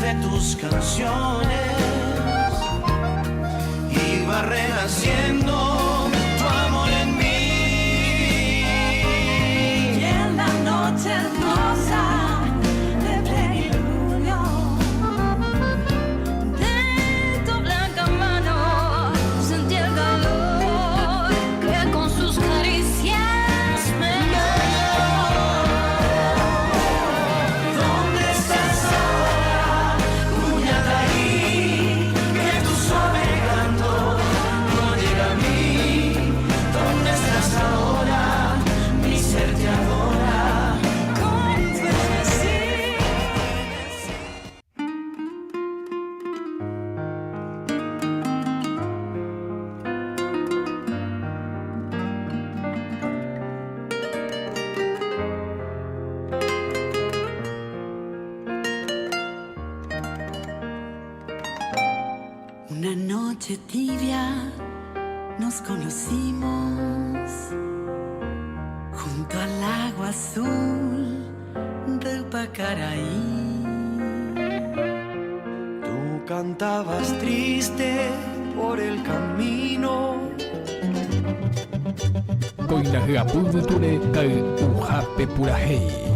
de tus canciones y va renaciendo tu amor en mí. Y en la noche hermosa de plenilunio, de tu blanca mano sentí el calor que con sus caricias me dio. ¿Dónde estás ahora, cuñada ahí? Que tu suave canto no llega a mí. ¿Dónde estás ahora? Mi ser te adora. Con frenesí. Una noche tibia nos conocimos junto al agua azul del Pacaraí. Tú cantabas triste por el camino. Koinahapudutune kay uhape purahei.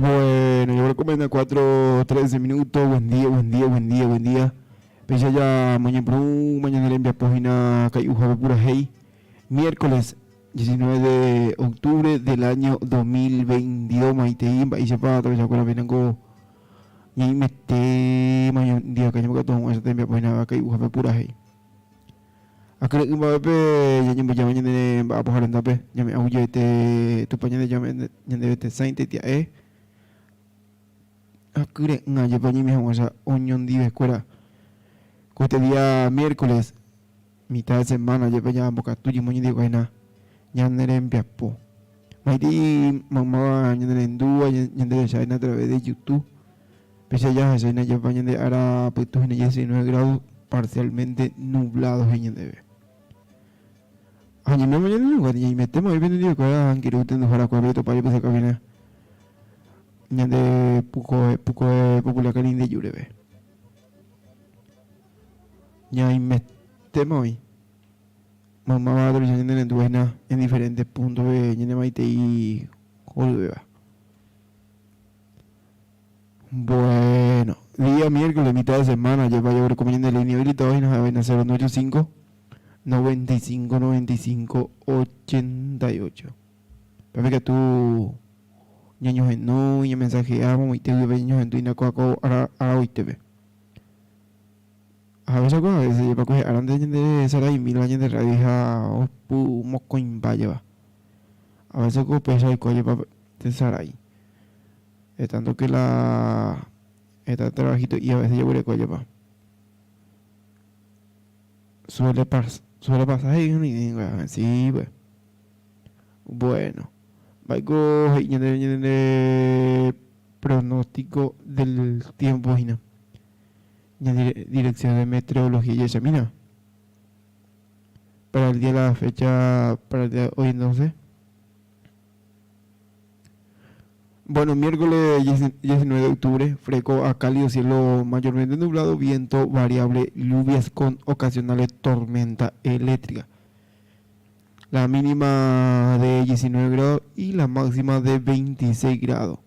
Bueno, yo recomiendo 4:13 minutos. Buen día. Pese ya mañana le envía página Cayuja Pura Hey. Miércoles 19 de octubre del año 2022. Maiteim, y sepa, todavía con la venango. Y mete mañana día que yo me quedo esa te envía página Cayuja Pura Hey. Acá le va a ver, ya me va a poner en tape. Ya me auye tu pañal de ya me debe sainte tía Akure ngaje pañi mi hamasa oñon di escuela. Este día miércoles, mitad de semana, ya paña boca tuyo moñi di guayna. Ñandere en piapo. Maiti mamá ñandere en dúa, ñandere shaina a través de YouTube. Pese ya shaina ya paña de ara puestos en 19 grados parcialmente nublados en ñandere. Añame mañana en lugar y metemos ahí vendido que ahora quiero usted para cuadrito para ir para esa cabina. Ñande puko popular calín de Yurebe. Ya metemos hoy. Mamá va a traer en tu vaina en diferentes puntos de ñande maite y Jolbeba. Bueno, día miércoles, mitad de semana, ya vaya a recomiendo la línea habilitada y nos va a venir 085 95 88. Para que tú ñaños en no y mensajeamos y te veños en tu inacoaco ahora hoy te ve. A veces lleva a coger arante de Sara y 1000 años de radija o pu moco en vaya. A veces con pesa y colle para de Sarai. Es tanto que la está trabajito y a veces yo voy a colle pa. Suele pasar ahí ni sí, pues. Bueno. Vaigo de pronóstico del tiempo y dirección de meteorología y examina para el día de la fecha para el día de hoy entonces. Bueno, miércoles 19 de octubre, fresco a cálido, cielo mayormente nublado, viento variable, lluvias con ocasionales tormenta eléctrica. La mínima de 19 grados y la máxima de 26 grados.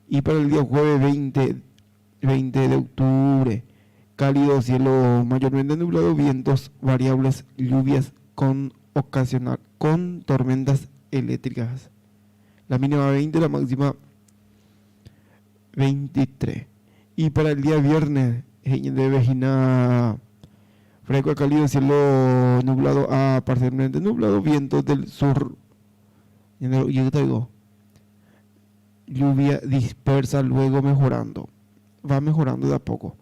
Y para el día jueves 20 de octubre, cálido, cielo mayormente nublado, vientos variables, lluvias con tormentas eléctricas. La mínima 20, la máxima 23. Y para el día viernes, de Vejina, fresco a cálido, cielo nublado a parcialmente nublado, vientos del sur. Yo te digo, lluvia dispersa, luego mejorando. Va mejorando de a poco.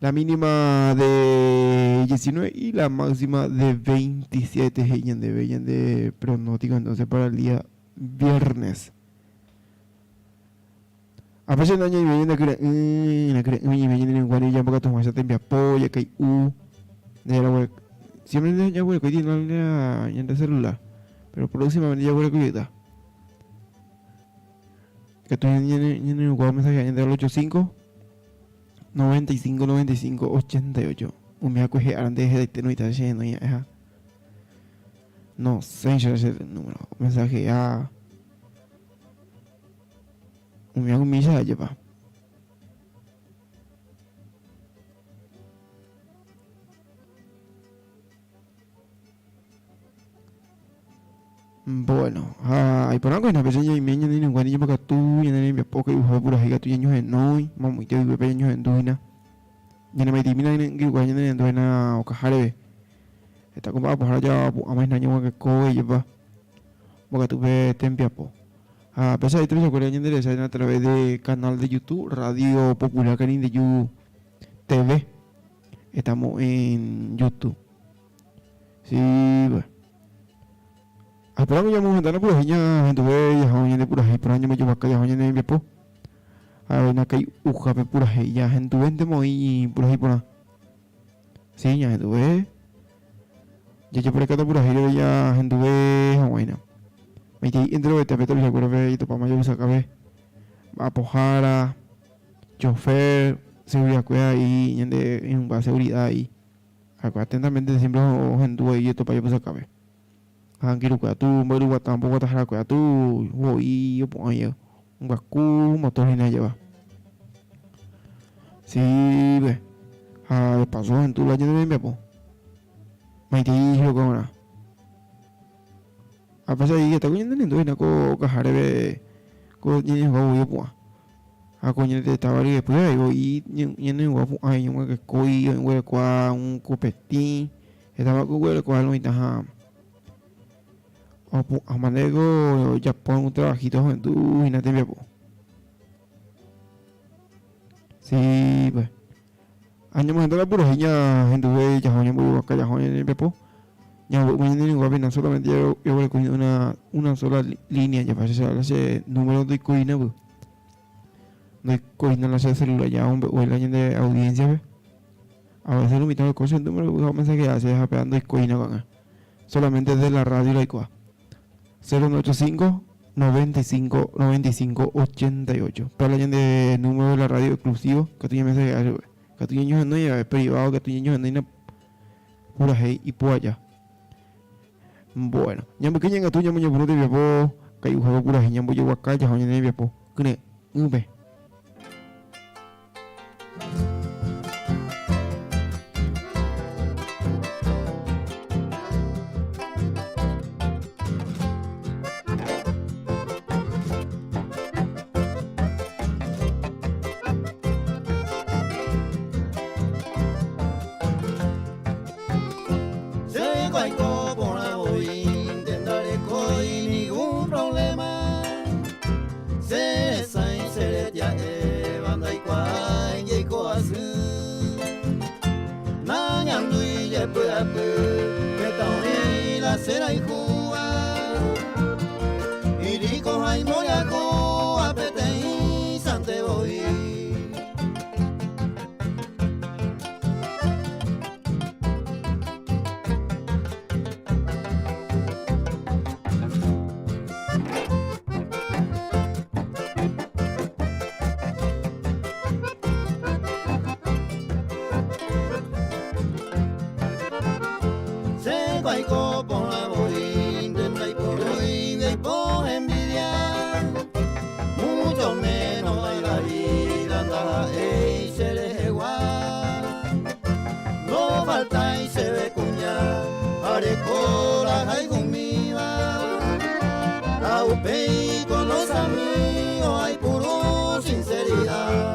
La mínima de 19 y la máxima de 27 de pronóstico entonces para el día viernes. A veces no hay ni na kira ni ni guani ya porque toma te envía polla que de la web. Siempre ya voy a cuidar la en celular. Pero próximamente ya voy a cuidar. Que tú ni guau mensaje en el 85 95 95 88. Un me acoge antes de tener esta lleno ya. No sé si ese número mensaje a un me hago misa lleva. Bueno, y por algo en la pequeña y meña ni ningún niño para tú y en el poco y usa pura giga tu niños en hoy, mamá y te digo pequeños en duina. Ya no me dimina en que guayen en duina o cajare. Está comprado por allá a más niños que coge y lleva. Porque tú ves tempia po. A pesar de todo eso, que a través del canal de YouTube, Radio Popular Canín de You TV. Estamos en YouTube. Sí, bueno. Esperamos ya vamos a entrar por allá, gente bella, joven de pura por año me llevo acá, joven de mi po. A ver, acá hay uja pe pura ya gente vende muy pura por ahí. Sí, ya gente ve. Ya por acá pura ya gente ve, joven. Me dice entre los tepetos ya por ver y tu papá yo usa cabeza. A pojara, chofer, seguridad cuida ahí, gente en base seguridad ahí. Acá atentamente siempre gente ve y tu papá yo usa cabeza. Quiero que tú, baru buat tampoco te hará que tú, voy yo pongo yo un vacu motor y nada lleva. Sí, ve. De paso en tu la llena de po. Me dijo como una. A pesar de que está cogiendo lindo y no cojare ve coño voy yo po. A coño te estaba ahí después ahí voy y en el guapo hay un que coi un hueco un copetín. Estaba con hueco algo y taja. A manego ya pon un trabajito en tu y no te veo. Sí, pues. Año más de la pura en tu ve ya joña muy acá ya joña en pepo. Ya voy a ningún guapina solamente yo voy a coger una sola línea ya para ese número de coina pues. No hay coina la celular ya o el año de audiencia pues. A veces lo mitad de cosas el número de mensaje que hace es pegando coina con solamente desde la radio y la ICOA. 0985 95 95 88. Para la de número de la radio exclusivo que tú ya me sé que tú niños no es privado que tú niños no pura hey y por allá. Bueno, ya me quedan que tú ya me llevo de viapo que hay un juego pura hey ya me llevo acá ya joña de viapo. Que no ve. Será y Cuba y rico hay moriaco apete y sante voy se guayco por la voy intenta y por hoy de por envidia mucho menos la vida anda y se le igual no falta y se ve cuña haré cola hay conmigo a upei con los amigos hay puro sinceridad.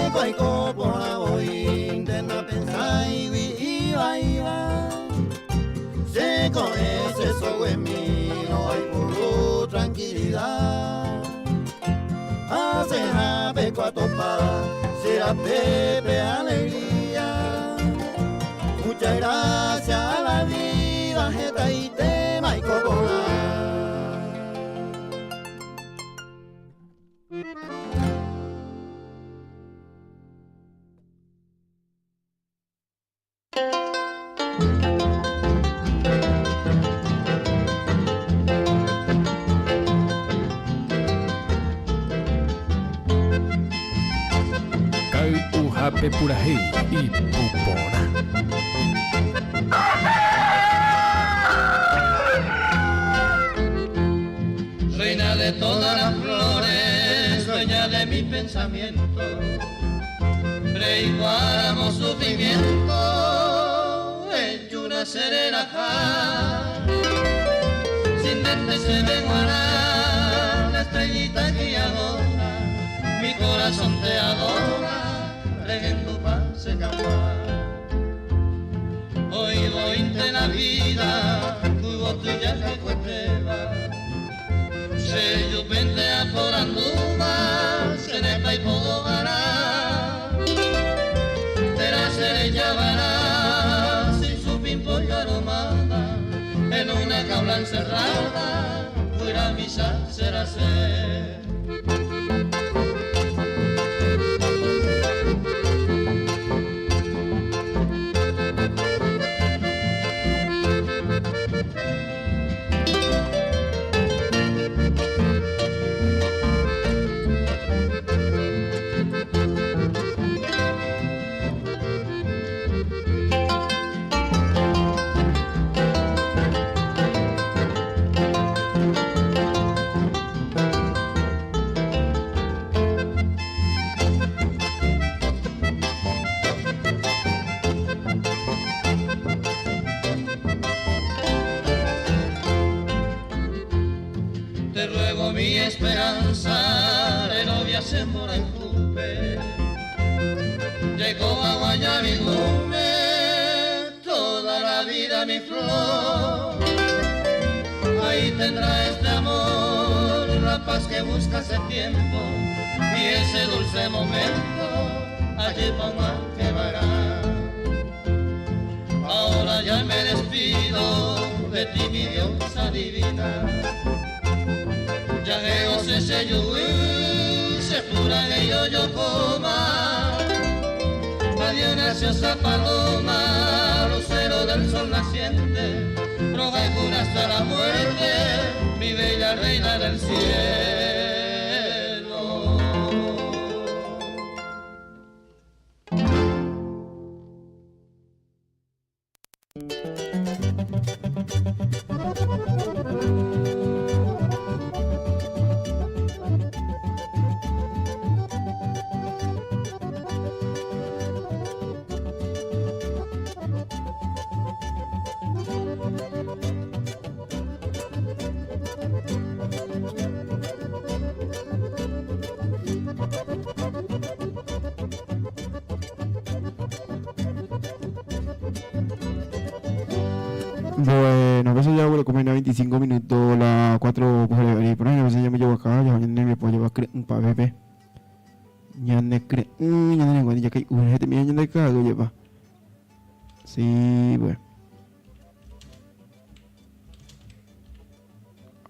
Guayco por la voy intenta pensar y iba se con ese en mí no hay puro tranquilidad. Hace jabe cuatopa, será pepe alegría. Muchas gracias a la vida, jeta y tema y cocola. Ujape Purajey y Pupona. Reina de todas las flores, dueña de mi pensamiento, preiguáramos sufrimiento, hecho una serena sin dente se me guarda la estrellita guiadora, mi corazón te adora, en tu paz se escapar. Hoy voy de la vida, cubo tuya que cuesteba, se yo pente a foranduba, se neta y puedo ganar, será ser ella vará, sin su pimpo y aromada, en una jaula encerrada, fuera misa será ser. Mi esperanza de novia se mora en Jupe, llegó a Guayabilume toda la vida mi flor, ahí tendrá este amor la paz que busca hace tiempo y ese dulce momento allí para que vará. Ahora ya me despido de ti mi diosa divina, ya veo se pura que yo coma, adiós graciosa paloma, lucero del sol naciente, roja y pura hasta la muerte, mi bella reina del cielo. Bueno, pues ya voy a comer 25 minutos, las 4 pues por ahí, a veces ya me llevo acá, ya me puedo llevar un pa' bebé. Ya no creo, ya no ya que una gente mía ya no cago lleva. Sí, bueno.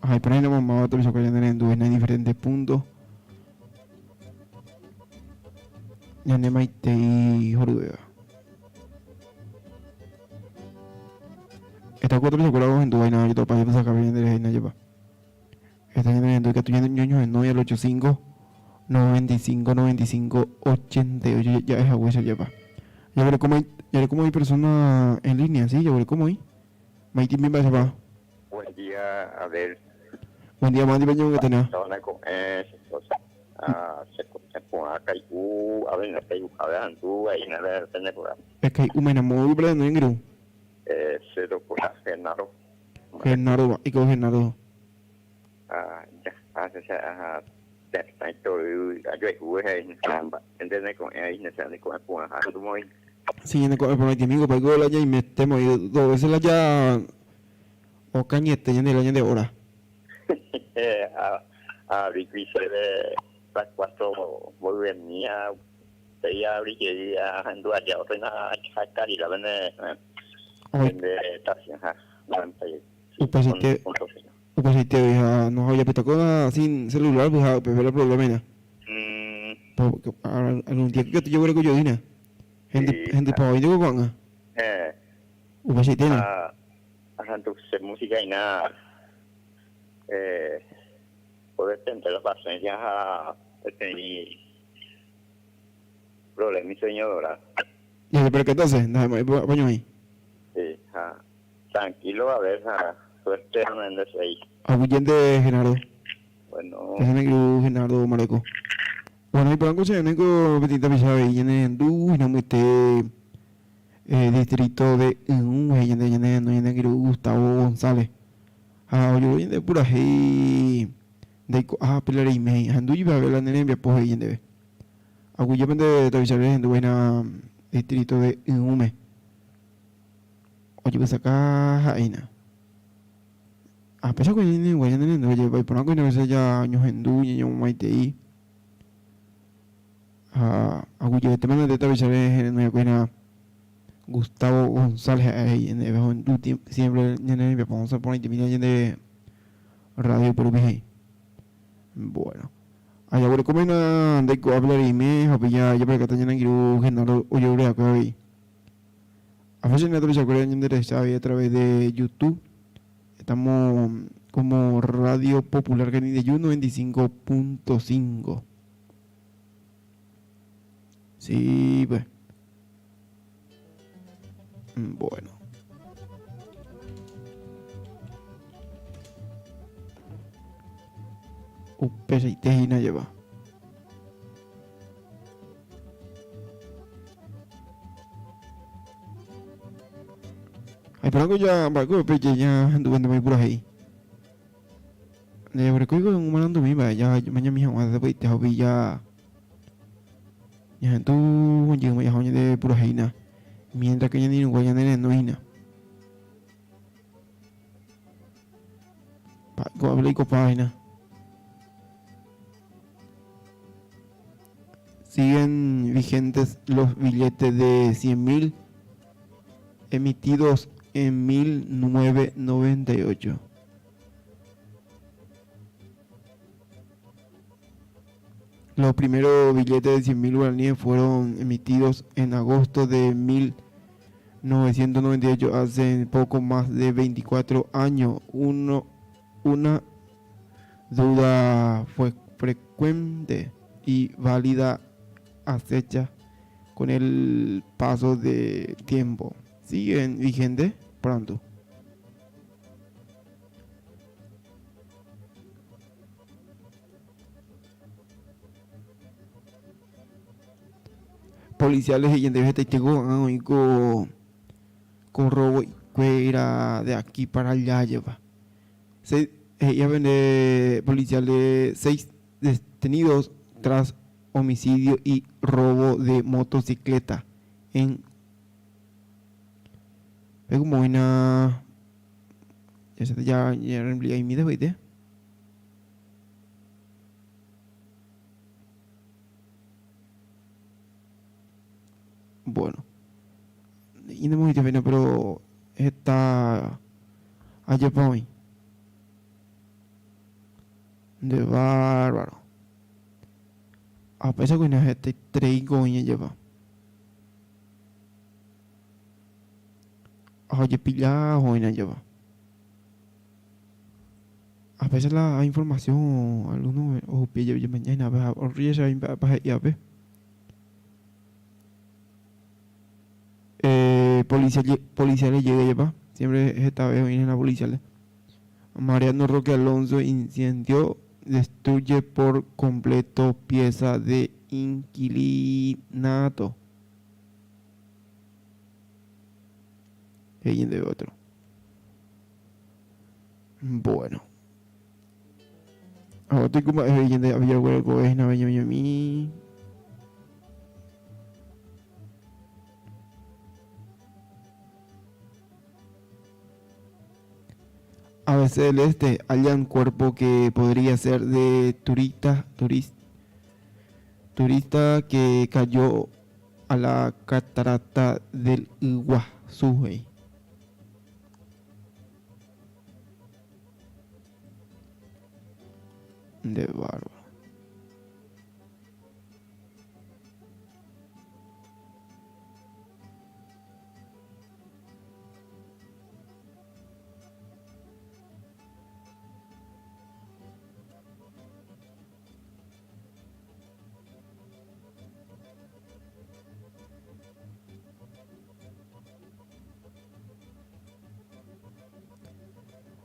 Ay, por ahí no vamos a otro que ya en diferentes puntos. Ya no hay y joruega. Estas 4 chocolates en tu vaina, yo te voy a sacar bien de la vaina, lleva. Está en el que tú ya ñoño en 9 al 85 95 95 88, ya es agüesa, lleva. Ya veré cómo hay personas en línea, sí, ya veré cómo hay. Maiti bien va a llevar. Buen día, a ver. Buen día, Mandi Peñón, que tenés. Se pone acá y a ver, no sé, a ver, tú ahí no le tenés por ahí. Es que me enamoré de no ingreso. Cero por Genaro. Genaro, ¿y con Genaro? Ya, hace ya, está tôi ayo gue hay samba, entendés con ahí necesitamos con una tu muy. Sí, en el amigo para que la ya y metemos y dos veces la ya O cañete, ya de año de hora. A Riquise de las 4 muy bien, mía. Te ya abrí que ya han dua ya otra na cari la vene. Ay, De taxi, ha. upasite, no había pitacoda sin celular, pues a ver el problema. Porque algún día que yo creo que yo dina. Gente para hoy digo con upasite no. Untuk música y nada. Poder tener las bases ya tenía problema mi señora. Ya se percatóse, déjame baño ahí. Sí, tranquilo, a ver, suerte en ese ahí. Aguyente Genardo. Bueno, Ese negro Genardo Mareco. Bueno, y por algo se nego petita pisada y en du y no mete distrito de y en Gustavo González. Yo voy de pura hey de pelar y me andu y va a ver la nene envía pues y en debe. Aguyente de Tavisare en buena distrito de Ume. Oye, pues acá Aina. A pesar que ni guayana no lleva y por algo no se ya años en du y yo maite ahí. Aguyo de tema de Tavisare en una buena Gustavo González ahí en el siempre en el vamos a poner también de radio por ahí. Bueno, allá voy a comer de hablar y me ya para que tengan que generar o yo creo que hoy a veces no te voy a acordar de a través de YouTube. Estamos como Radio Popular Cani de Yu 95.5. Sí, pues. Bueno. Pesa y tejina lleva. Ay, pero algo ya, barco de peche ya anduve muy por ahí. De barco con un malando mi va ya mañana mi jamás de te hobi ya. Ya tú llegamos ya hoña de pura heina. Mientras que ya ni un guayanere no hina. Pa hablé con página. Siguen vigentes los billetes de 100.000 emitidos en 1998. Los primeros billetes de 100.000 guaraníes fueron emitidos en agosto de 1998, hace poco más de 24 años. Una duda fue frecuente y válida acecha con el paso de tiempo. ¿Siguen vigentes? Pronto. Policiales y gente con robo y cuera de aquí para allá lleva. Ya vende policiales 6 detenidos tras homicidio y robo de motocicleta en es como una ya reemplía y mide ¿viste? Bueno y no muy bien pero está ayer para hoy de bárbaro a pesar que no es este traigo y lleva oye pilla o no lleva a veces la información alguno o pilla yo mañana va a riesgo para ya ve policía le llega lleva siempre esta vez viene la policía Mariano Roque Alonso incendió destruye por completo pieza de inquilinato. Y de otro. Bueno. Ahora estoy como de había hueco es na mi. ABC del Este hallan cuerpo que podría ser de turista que cayó a la catarata del Iguazú. De bárbaro.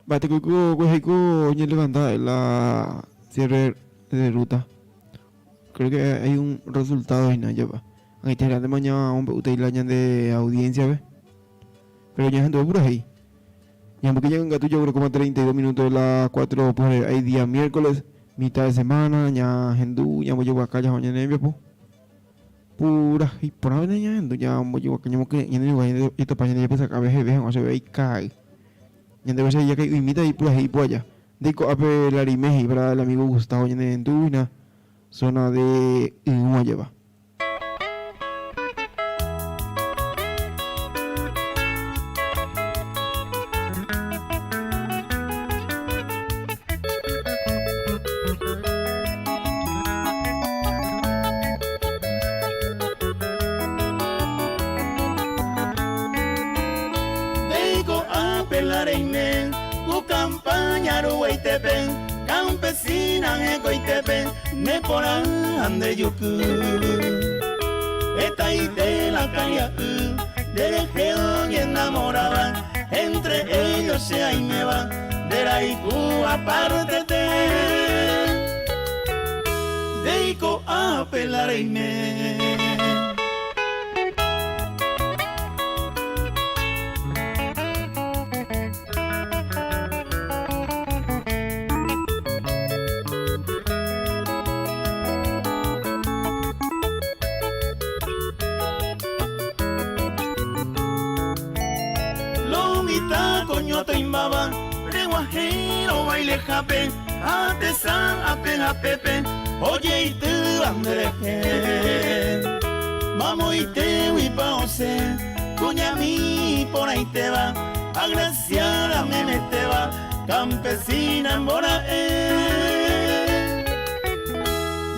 Bate Coco ya levanta la cierre de ruta. Creo que hay un resultado y nada lleva. Ahí te de mañana un usted la de audiencia, ¿ves? Pero ya gente por ahí. Ya porque llegan gato yo creo como 32 minutos de las 4 por ahí día miércoles, mitad de semana, ya hindú, ya voy a acá ya mañana en pues. Pura y por ahí ya hindú ya voy a acá ya no esto para ya pesa cabeza vean o se ve y cae. Ya debe ser ya que imita y por ahí por allá. Dico a pelar y meji para el amigo Gustavo ya en Duina, zona de Guayaba. Campesina en Coitepen, me poran de yuku. Esta y de la calle, de región y enamorada, entre ellos se ahí me va, de la Icu aparte de Ico a pelar y me. Reguajero baile jape, artesán ape pepe, oye y tú andreje. Vamos y te voy pa' ose, cuña mi por ahí te va, agraciada me te va, campesina en Borae.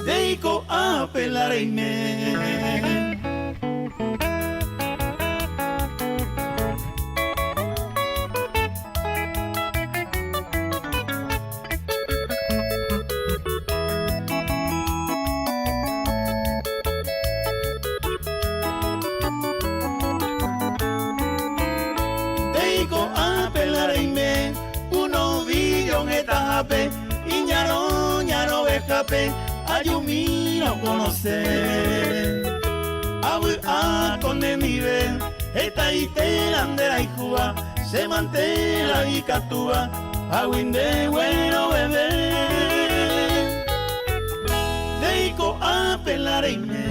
Deico a pelar y me. Y ya no vejape, ayumi no conoce. A con de mi ven, esta y te andera y juba, se mantela y catúa, de bueno bebé. Deico a pelar y me.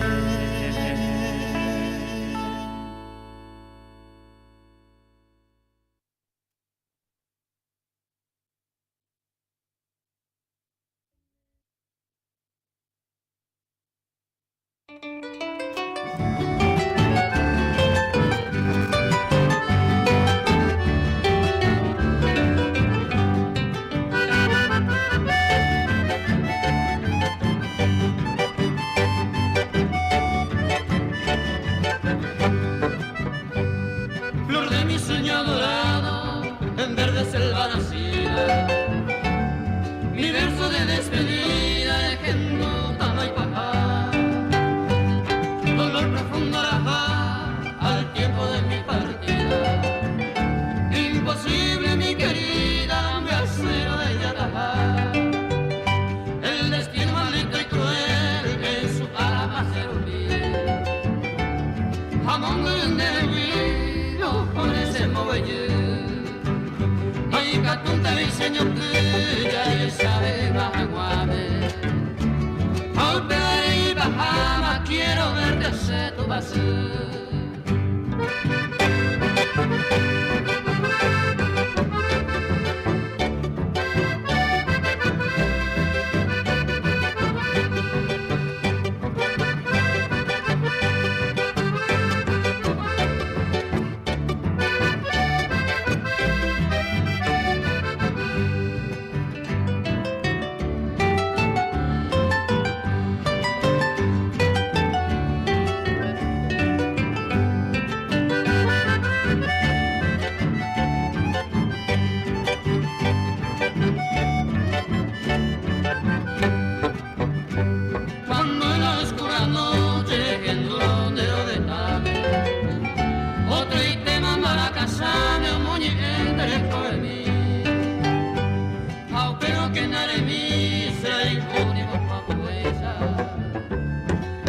nare mi sei con papuesa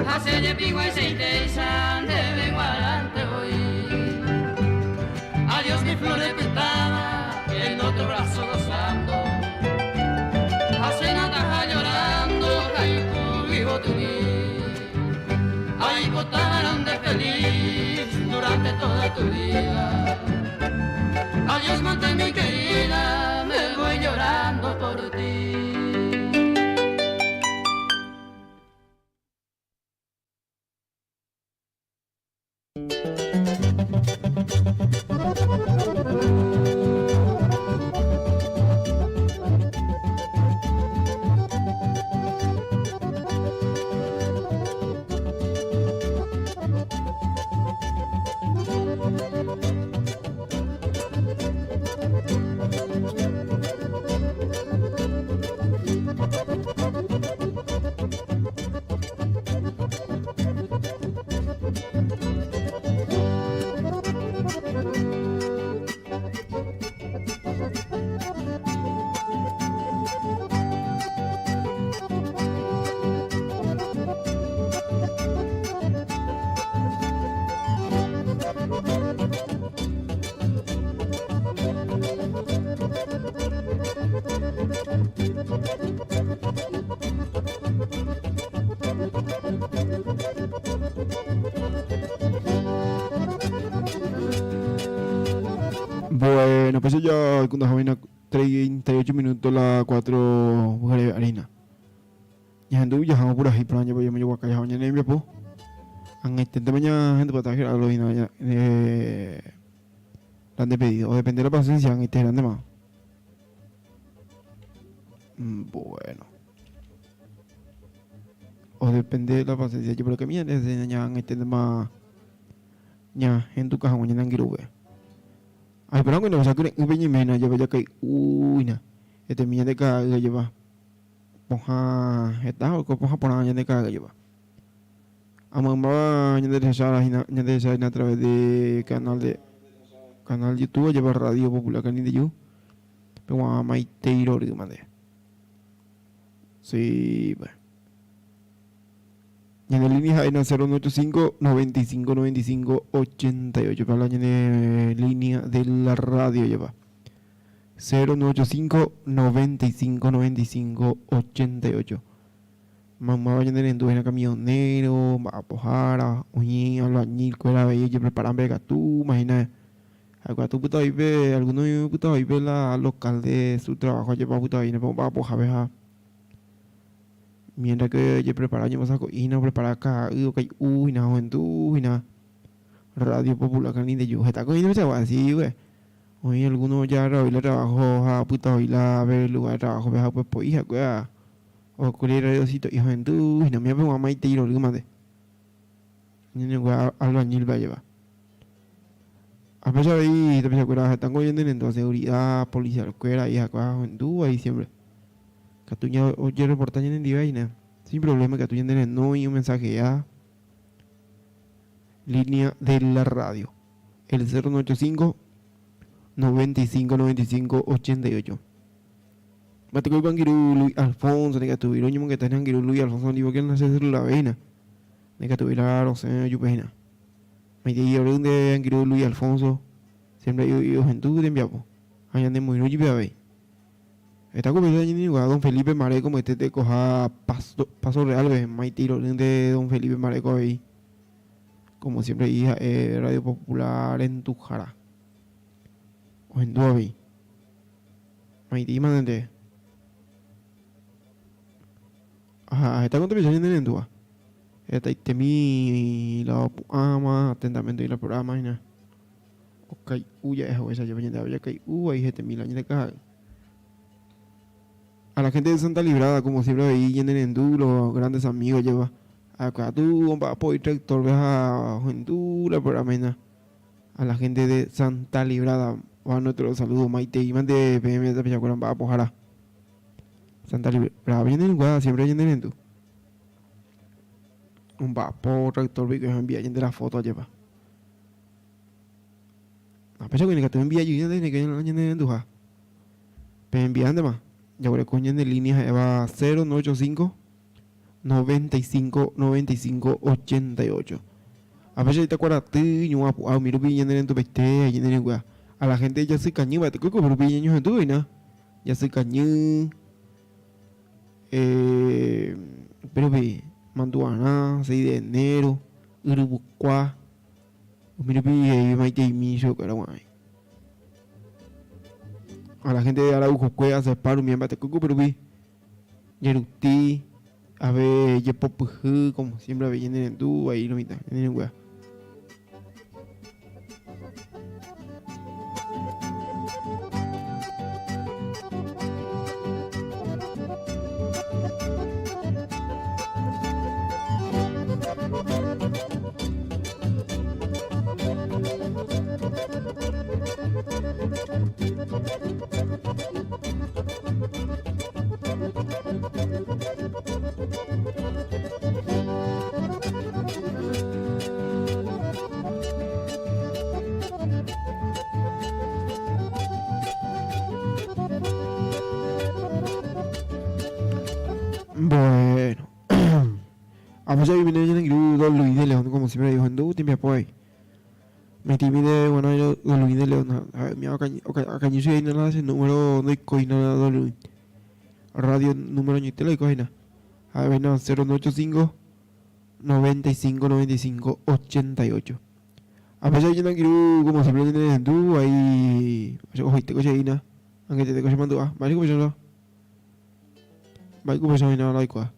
hace de pigua y se interesa de guarante hoy adiós mi flor de pintada en otro brazo gozando hace nada llorando caigo vivo tu ahí votaron de feliz durante toda tu vida adiós monte mi querida me voy llorando por ti. Bueno, pues ya cuando joven 38 minutos la 4 mujeres harina. Ya andu ya hamu pura hi planya boy mo waka ya hanya nembe po. Ang intenta mañana gente para traer a lo ina ya dan de pedido o depende de la paciencia ang grande más. Bueno. O depende de la paciencia yo creo que mía desde ya ang intenta más ya en tu caja mañana ngiruwe. Ay, pero cuando vas a creer un peñi mena ya vaya que uy na este mía de caga lleva poja está o poja por año de caga lleva amamba ya de esa a través de canal YouTube lleva radio popular canal de YouTube pero a Maiteiro de mande sí bueno y en la línea hay 095 95 95 88 para la línea de la radio lleva 095 95 95 88 mamá vaya en tu camionero va a pojara oye albañil cuera bella preparan vega tú imagina algo tu puta vive alguno puta vive la local de su trabajo lleva puta viene va a pojar veja mientras que yo prepara yo me saco y no prepara acá uy na juventud na radio popular canal de yo está cogiendo esa así güey hoy algunos ya hoy trabajo a puta hoy la ver lugar de trabajo veja pues hija güey o cualquier radiocito y juventud no me pongo a Maiteiro digo mande ni güey albañil va a llevar a pesar de ahí te pienso que están cogiendo en seguridad policía escuela y acá juventud ahí siempre que tú ya oye reportaje en Divaina sin problema que tú ya no hay un mensaje ya línea de la radio el 095 95 95 88 mate que bangiru Luis Alfonso de que tuvieron yo que tenían giru Luis Alfonso digo que no sé la vena de que tuviera no sé yo pena me dijeron donde giru Luis Alfonso siempre yo gente de enviapo allá de muy noche ve está conversando ni Don Felipe Mareco como te coja paso real ve Maiteiro de Don Felipe Mareco ahí como siempre hija Radio Popular en Tujara o en Duavi Maití mandante ajá está conversando en Dua está mi la ama atentamente y la programa y nada okay uya es esa yo venía de que ahí gente mil años de caja a la gente de Santa Librada, como siempre ahí en el enduro, grandes amigos lleva. Acá tú vas a poder tractor, ves a Enduro, por amena. A la gente de Santa Librada, va nuestro saludo, Maite, y más de PM de Pichacuara, va a Pojara. Santa Librada, viene en Guada, siempre en el enduro. Un vapor, tractor, que envía de la foto lleva. A pesar que te envía yo, ya tiene que ir en el enduro. Pero envían de más. Ya voy a coñar de líneas va 0985 95 95 88. A veces te acuerdas tú, yo a mí lo vi en tu peste, y en el a la gente ya se cañó, te creo que lo vi en tu vaina. Ya se cañó. Pero ve, Mantuana, 6 de enero, Urubucua. Mira, vi Maite y Micho, que era guay. A la gente de Araujo, Cueva, se paro, mi embate, coco, pero vi. Yeruti, a ver, Yepopuju, como siempre, vienen en tu, ahí no mitad, en el wea. Bueno, vamos a vivir en el grupo Don Luis de León, como siempre dijo en tu tiempo pues. Me timide, bueno, yo Don Luis de León, mi acá yo soy nada ese número no hay coina Don Luis. Radio número ni te lo coina. A ver, no 0985 95 95 88. A veces yo en el grupo como siempre en tu ahí, yo hoy te coche ina, aunque te coche mandu, vale como yo no. Baik ko bisa ina like ko.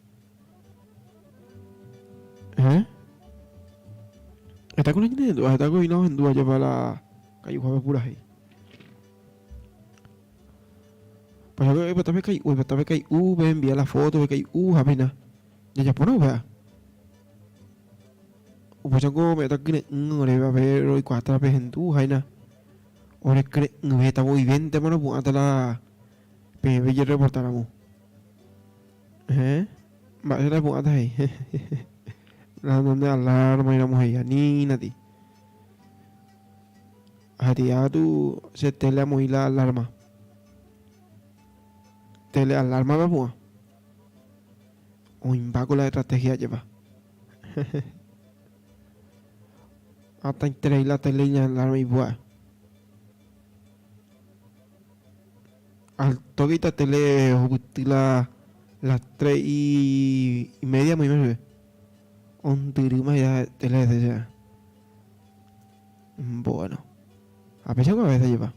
Está con ina do, está ko ina hendu aja bala kayu hawe pura hai. Pasal ko tapi kai ven envía la foto de kai habina. Ya pono ba. Pues ko me ta kine ngore ba ver hoy 4 pe hendu haina. Ore kre ngwe ta muy bien te mono bu atala pe ve reportaramu. Bạn sẽ đây bộ thầy là donde alarma y la mujer ni nati haría tu se tele muy la alarma va bua o impago la estrategia lleva hasta entre la tele y la alarma y bua al toque ta tele la las 3:30 muy bien. Un tirima ya te le decía. Bueno. A pesar que a veces lleva.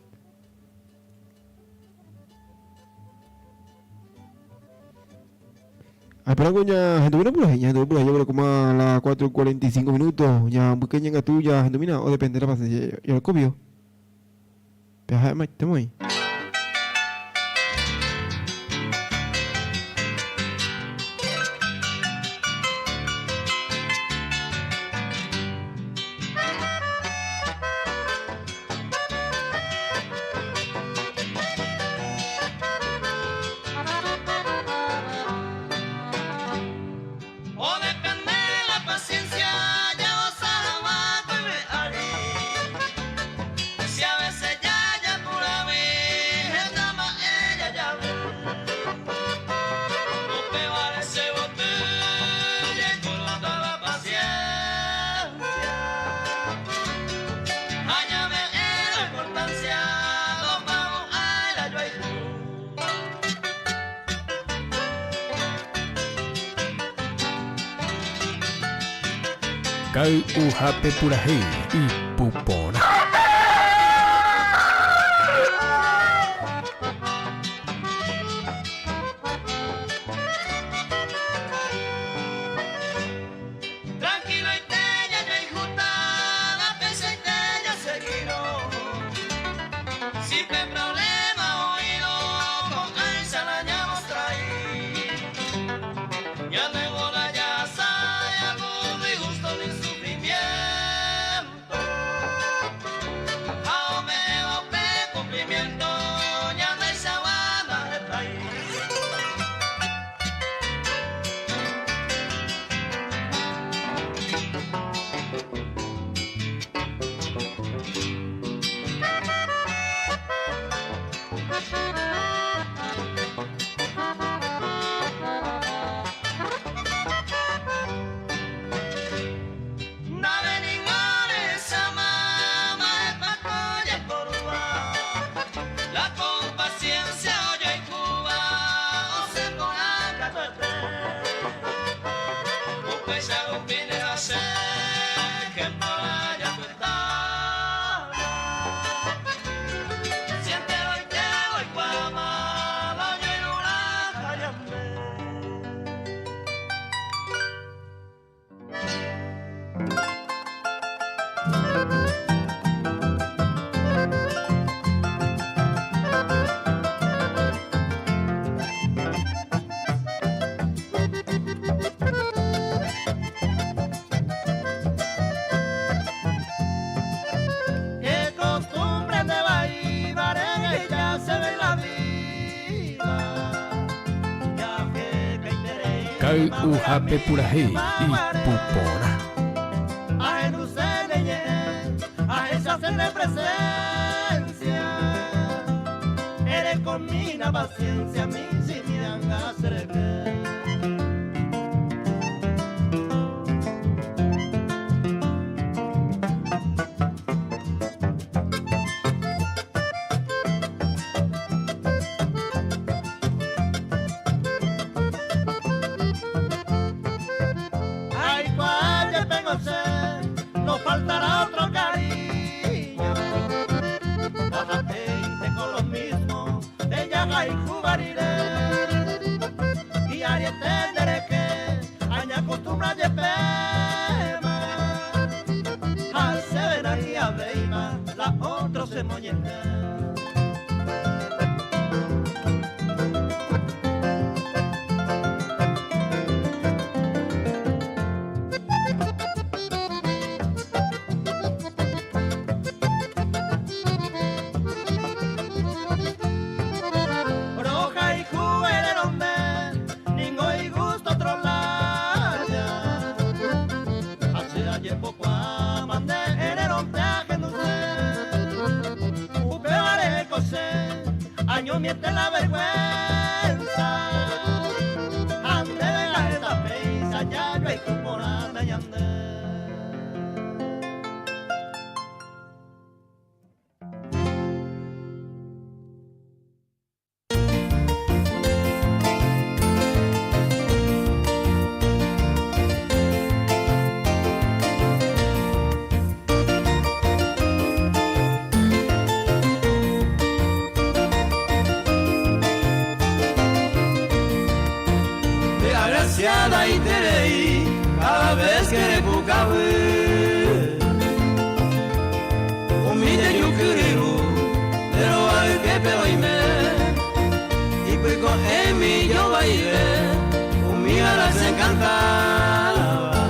Espera coña, gente mira por ahí, ya pero como a las 4:45 minutos, ya muy pequeña tuya, gente mira, o depende de la paciencia, yo lo copio. Pero más te voy. O depende de la paciencia, ya os aguanto y me haré. Si a veces ya pura vez, dama ella ya ve. No pegar ese botella con toda la paciencia. Añade la importancia, nos vamos a la yo y tú. Kai Uhape Purahei y Pupona. Tranquilo y tella, yo injusta, la pensa y tella seguido. Simple problema oído, con ansia la hemos traído. Ya tengo la llasa y algún disgusto ni sufrimiento. se opine a ser que no haya cuenta. Siente hoy te voy guama, la llenura callame. Qué costumbre de bailar en ella se ve la vida. Ya que interés. Kau uhape purahei y pupona. A Jerusalén, a ella se le presencia. Eres con mi paciencia, mi si me dan a hacer bien. Ay, cual ya tengo sed, no faltará otro cariño. Bájate y te con lo mismo, de llaga y jugariré. Y ahí entenderé que aña costumbre de pema. Al se verá y a beima, la otro se moñerá. Roja y juguerero me, ningo y gusto otro laya. Hace ayer poco a mandé en onte a genuse. Upe vale cosé, año miente la vergüenza. Ande venga esta peisa, ya yo hay que ponerme y andé. Desgraciada y te leí cada vez que le buscaba. Humilde y ucuriru, pero hay que pero y me. Y pues con Emi yo bailé, humilde las encantaba.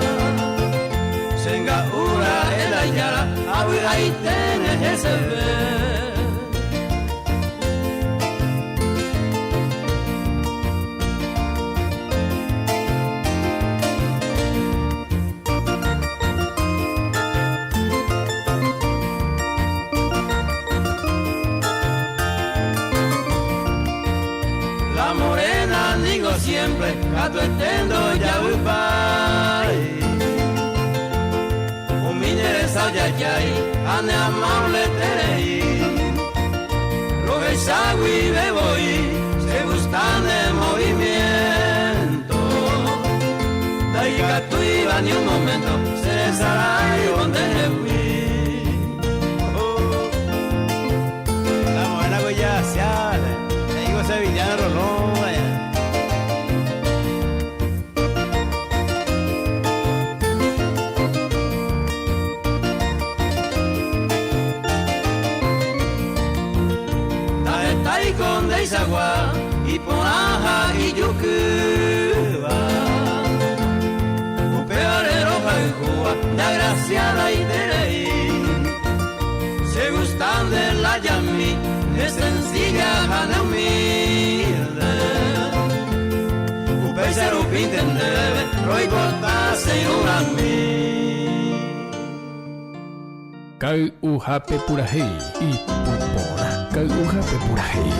Senga ura el ayala, abuela y tenés ese ver. La morena digo siempre, gato estendo ya upai. Un minere ya yay, ane amable terei. Roge sagui beboy, se gustan de movimiento. Daiga tu iba ni un momento, se sarai donde fui. La morena goya se ale, te digo sevillano rolón. Con Deisagua y Ponaja y Yucuba. Un peorero Jaijuba, de agraciada y de ley. Se gustan de la yami, de sencilla jana humilde. Un pesero pinten debe, roi cortase y un amí. Kau uhape purahei y pupona. Kau uhape purahei.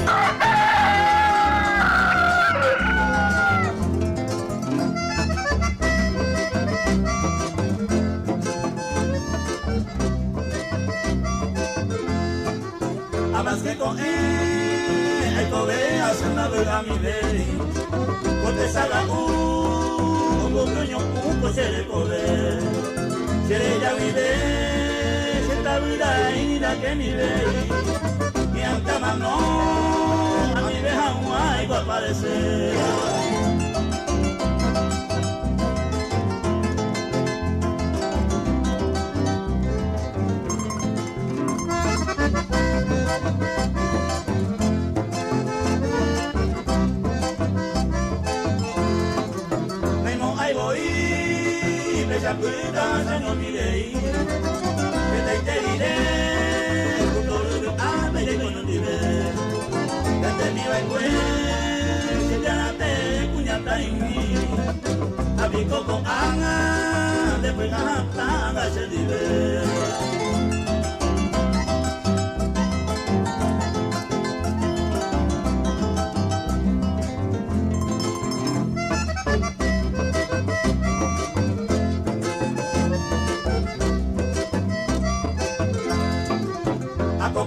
Abas que con él, hay que ver, hacer una verdad mi ley. Porque salga un coño un se le code. Se le ya vive, se está vida y la que ni ve. Y aunque más no, a mi vieja un ay va a aparecer. Esa puta se no mire que te diré todo lo que me llegó no diré que te mi va si ya te puñata en mí abico con anga después anga se diré.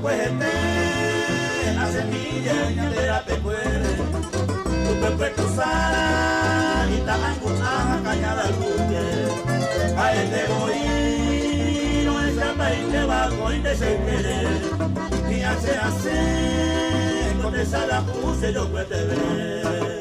Pues la semilla de la pecuere, tu pepe tu sala y talanguta cañada luque. A este boí no es el país que va con de se quiere. Y hace, con esa la puse yo pues te ver.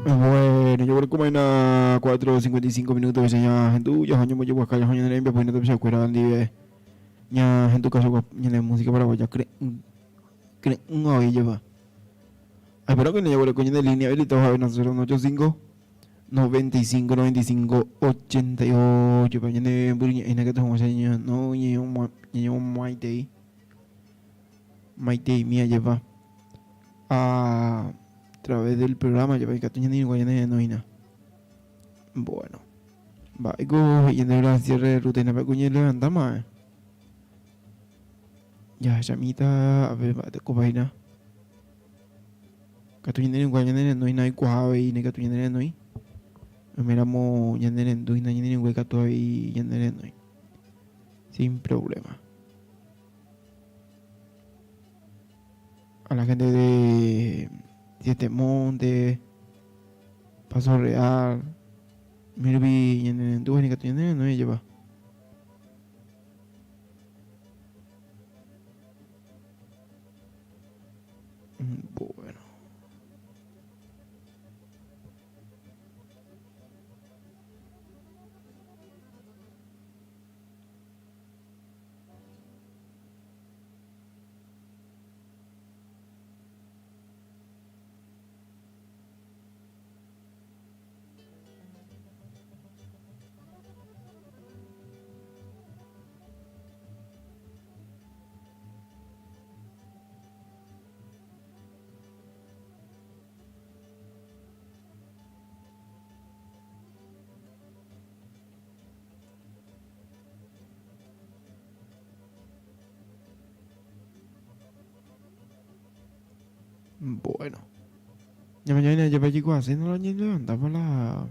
Bueno, yo creo que en 4:55 minutos ya gente ya año muy guaca ya año de envía pues no te se acuerda de ya gente caso ya música para ya cree un hoy lleva. Espero que no lleve coño de línea habilitado a 085 95 95 88 para en burña en que tenemos año no ni un Maite mía lleva a través del programa lleva que tenía ni guayana no ina. Bueno. Va y go y en el cierre de rutina para coño levanta más. Ya llamita a ver va de cobaina. Que tenía ni guayana no ina y cuaja y ne que tenía no y. Me mo yandere no ina ni hueca todavía yandere no. Sin problema. A la gente de Siete Montes, Paso Real, Mirvi, en tu única tienda no lleva. Bueno. Bueno. Ya mañana ya va haciendo la niña levantamos la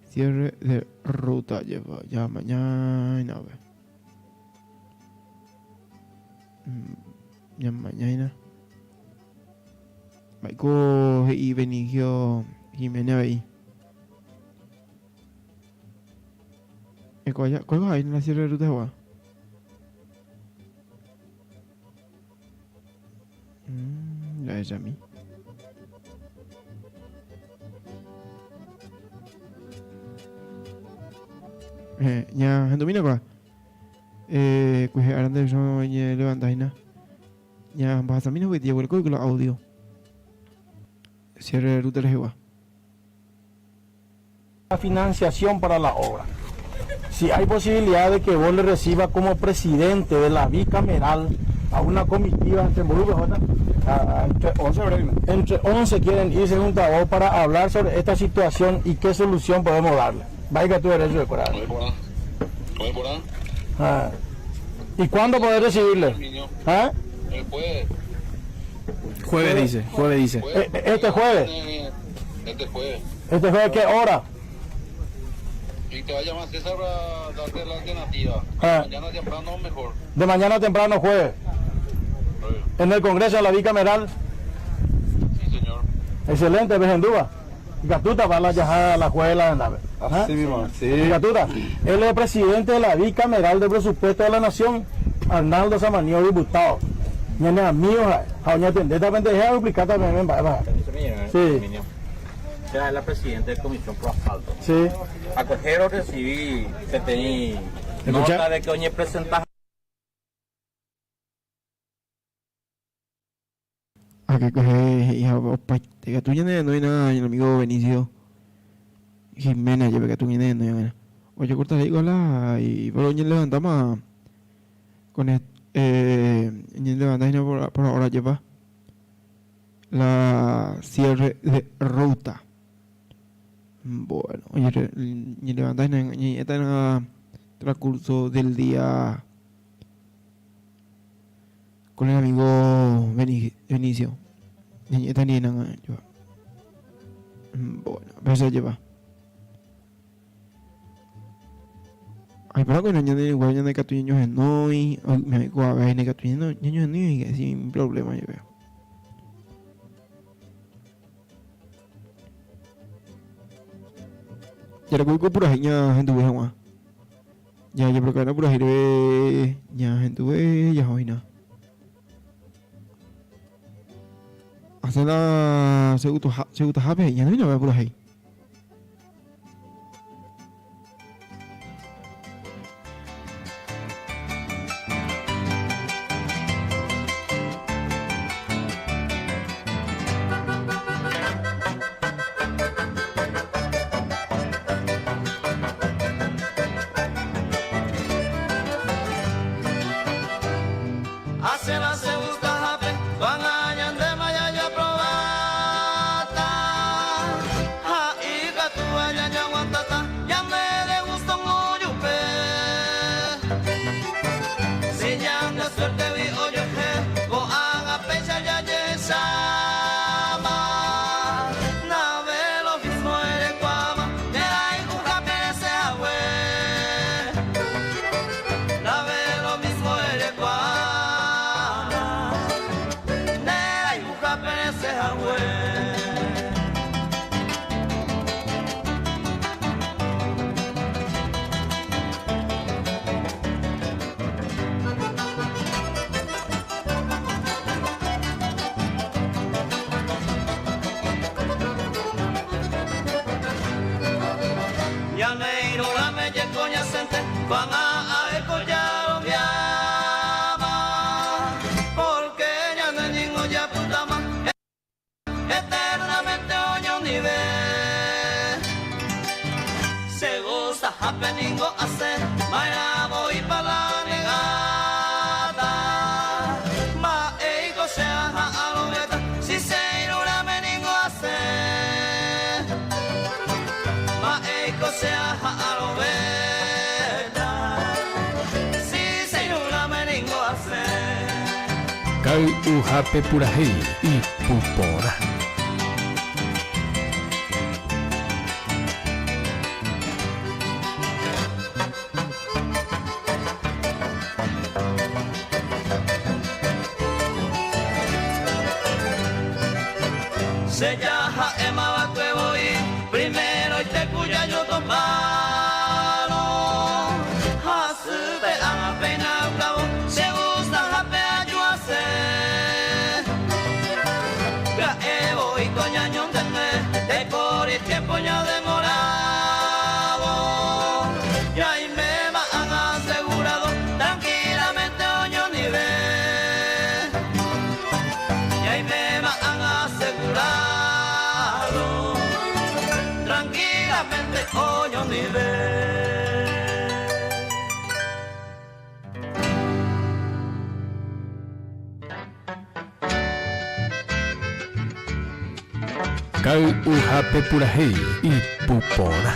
cierre de ruta lleva ya mañana a ver. Ya mañana. Michael y Benigio Jiménez ahí. ¿Cuál va ahí en la Sierra de Ruta de Agua? Ya es a mí. Ya, gente mira acá. Pues ahora de eso ya levantáis nada. Ya, vas a mí no voy a llevar con los audio. Cierre de Ruta de Agua. La financiación para la obra. Si hay posibilidad de que vos le reciba como presidente de la bicameral a una comitiva entre entre 11 quieren irse junto a vos para hablar sobre esta situación y qué solución podemos darle. Vaya tu derecho de corar. ¿Y cuándo podés recibirle? ¿Ah? El jueves. Jueves dice. Este jueves. Este jueves. ¿Este jueves qué hora? Y te va a llamar César para darte la alternativa. Mañana temprano mejor. De mañana temprano jueves. En el Congreso de la bicameral. Sí, señor. Excelente, Bejendúa. Gatuta va a la juela de nave. Así mismo, sí. Gatuta, él es presidente de la bicameral de presupuesto de la nación, Arnaldo Samaniego, diputado. Viene amigo, a atender pendeja duplicar también. Sí. Era la presidenta de Comisión Pro Asfalto. Sí. Acogero recibí que tenía nota de que hoy presentaste. A que coge hija que tú no hay nada, el amigo Benicio Jimena, lleve que tú vienes, no hay nada. Oye, corta ahí gola y por hoy levantamos con levantamos por ahora lleva la cierre de ruta. Bueno, oye, levantamos y está en el transcurso del día con el amigo Benicio. Está ni nada. Bueno, pero se lleva. Ay, pero con niños de igual de catuños en hoy, me digo a ver en catuños niños en hoy que sin problema yo veo. Ya le cuico pura gente gente buena. Ya yo creo que no pura gente ya gente ya hoy nada. Hace la segundo hape ya no vino a ver por ahí. Hace la segunda hape, van a yande maya ya probata. Ha iga tu aya ya guantata, ya me de gusto moyupe. Si ya anda suerte vi oye je, go haga pecha ya ye sama. Na ve lo mismo ere guama, de la iguca perece agüe. Na ve lo mismo ere guama. Janeiro la melle coña sente van a escollar mi ama porque ya no ningo ya puta más eternamente oño ni ve se gusta happeningo hacer mañana voy pa la negada ma eigo se aja a lo beta si se irá meningo hacer ma eigo se aja a lo beta si se irá meningo hacer Kau uhape purahei y pupora. se llama Emma Bacuevo y primero y te cuya yo tomaro tranquilamente, coño, ni ve. Kau uhape purahei y pupona.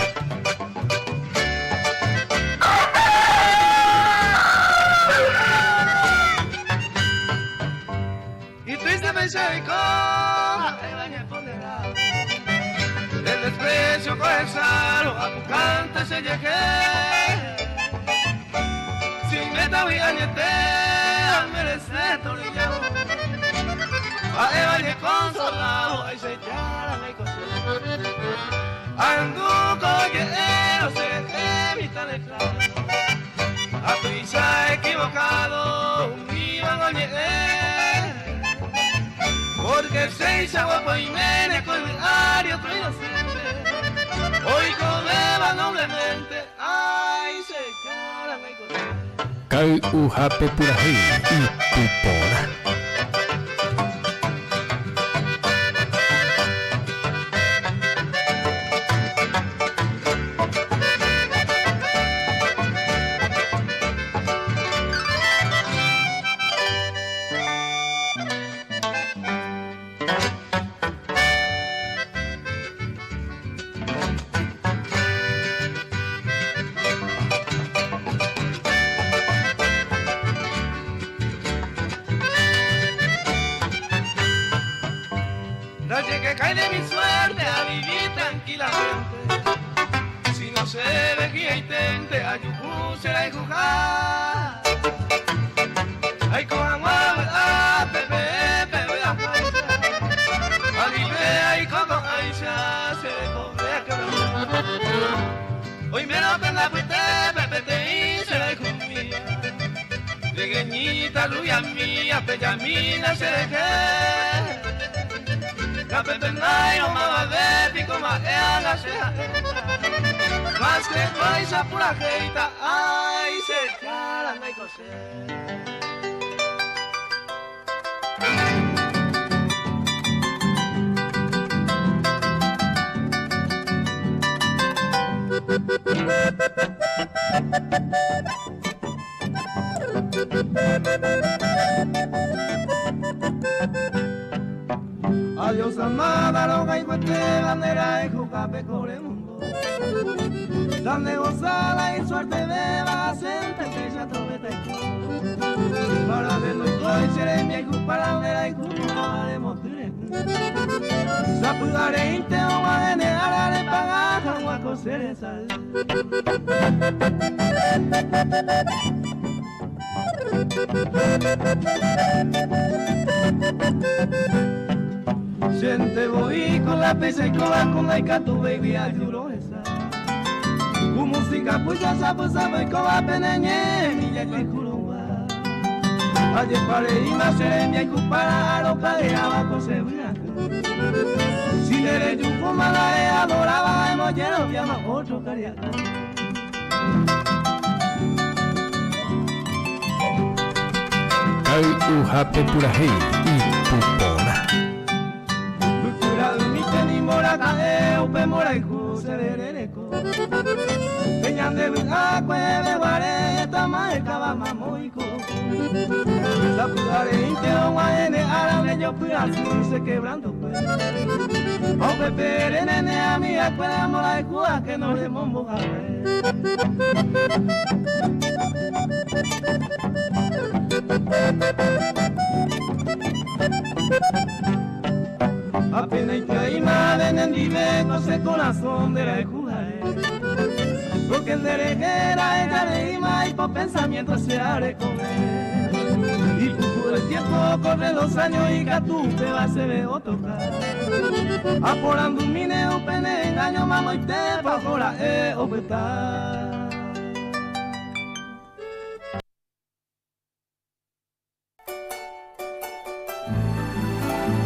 Y triste me coja, te bañé ponderado. El desprecio con el salo, a tu cante se llegué. Sin meta voy a nietear, merecer torillado. A Eva consolado, ay se llaman, ay consolado. Anduco guerrero, se evita de claro. A prisa equivocado, un iban a llegar. Porque se hizo guapo y mene con el ario tu inocente. Hoy comeba noblemente, ay se llaman, ay consolado. Kau uhape purahei y pupona. Nadie que cae de mi suerte a vivir tranquilamente. Si no se ve que intente, a Yuhu será y jugar. Ay, cojan a pepe, pepe, a paisa. A libre, ay, coco, aisha, se cobre a quebrar. Hoy me lo prenda, pues pepe, te hice la mía. Pequeñita, luya mía, peyamina, se dejé. La pepe nairo, mamá beti, como ea la ceja. Más que paisa pura jeita, ay, se cara, no hay coser. Adiós amada, loca y cueste, bandera y jucape por el mundo. Donde gozada y suerte beba, sentencia ya troveta y todo. Para verlo y coy, seré mi hijo para bandera y jucape, haremos ture. Sapudare inte o magenear, haré pagar, jamás coser sal. Siente voy con la pesa y con la icatu baby ayuro esa. Tu música puya sabe sabe con la peneñe mi ya que curumba. Ayer pare y más seré mi para lo que abajo se blanca. Si le yo fuma la adoraba hemos lleno llama otro cariaco. Kau uhape purahei y pupona. Mora cae, upe mora y se verereko. Peñan de agua de guare, tamae cava mamoico. La pudare intero guaene, árabe yo fui así, se quebrando pues. O pepe, nene, a mi acuerda mora y cua que no le mombo a ver. Apenas te imagen en vive, no sé corazón de la jugaré. Porque el derejera es la y por pensamiento se haré con él. Y por el tiempo corre los años y que tú te vas a ver otro cara. Aporando un mine, un pene, engaño, mamo y te pa' ahora opetar.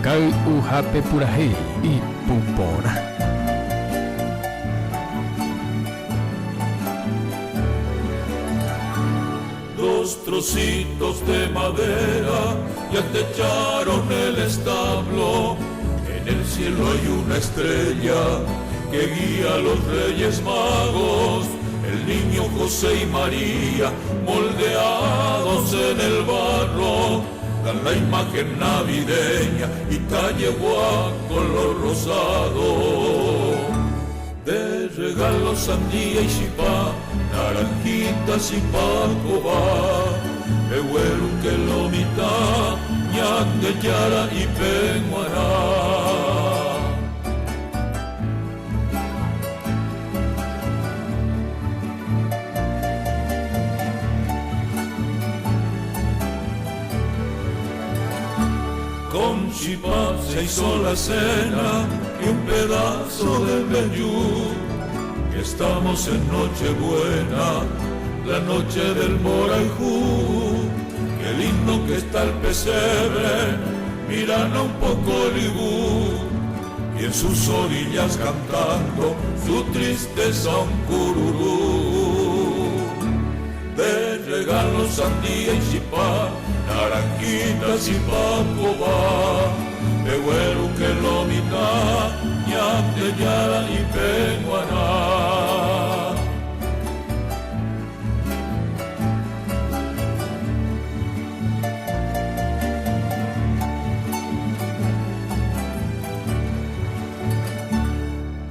Kau uhape purahei y pupona. Dos trocitos de madera ya techaron el establo. En el cielo hay una estrella que guía a los Reyes Magos, el niño José y María, moldeados en el barro, dan la imagen navideña y Talleguá con los rosados. De regalos sandía y chipá, naranjitas y pacobá, Ehuelu que lo mitad, ñande yara y peñuará. Con chipá se hizo la cena y un pedazo de vellú. Estamos en Nochebuena, la noche del Moraijú. Qué lindo que está el pesebre, miran un poco el ibú. Y en sus orillas cantando su tristeza un cururú. De regalos sandía y chipá, naranjitas y pacobá, Ehuelu que lo mitad, ñate yara y peñuará.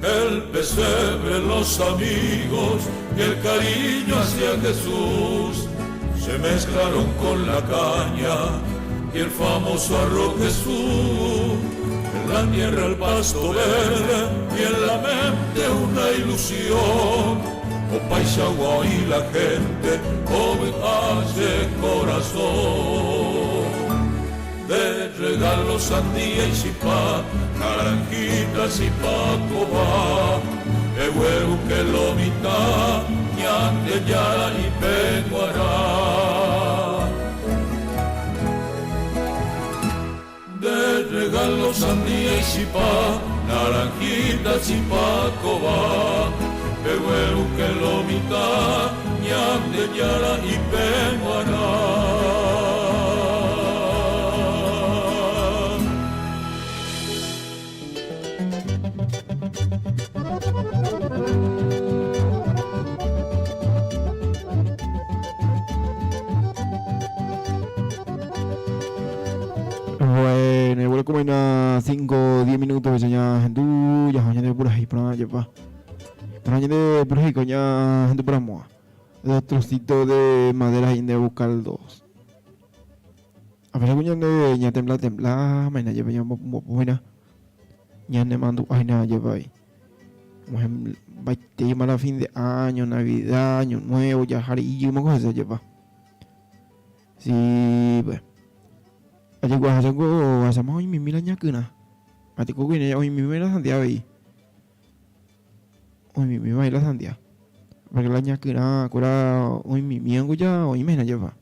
El pesebre, los amigos y el cariño hacia Jesús se mezclaron con la caña y el famoso arroz Jesús. En la tierra el pasto verde y en la mente una ilusión. Oh Paisagua y la gente, oh hace corazón. De regalos sandía y chipá, naranjitas y pacobá, Ehuelu que lo mitad, ñande yara y peñuará. De regalos sandía y chipá, naranjitas y pacobá, Ehuelu que lo mitad, ñande yara y peñuará. Bueno, igual como en 5-10 minutos ya gente ya gente por ahí para llevar. Para gente por ahí coña gente para moa. Dos trocitos de madera y de buscar dos. A ver coña de ya tembla, mañana lleva ya buena. Ya ne mando ay na lleva ahí. Mujer va tema la fin de año, Navidad, año nuevo, ya hari y mo cosa lleva. Sí, pues. Aja gua hasango asama hoy mimi lanya kuna. Mati ko gini hoy mimi la santia bai. Hoy mimi bai la santia. Porque lanya kuna kura hoy mimi ango ya hoy me na lleva.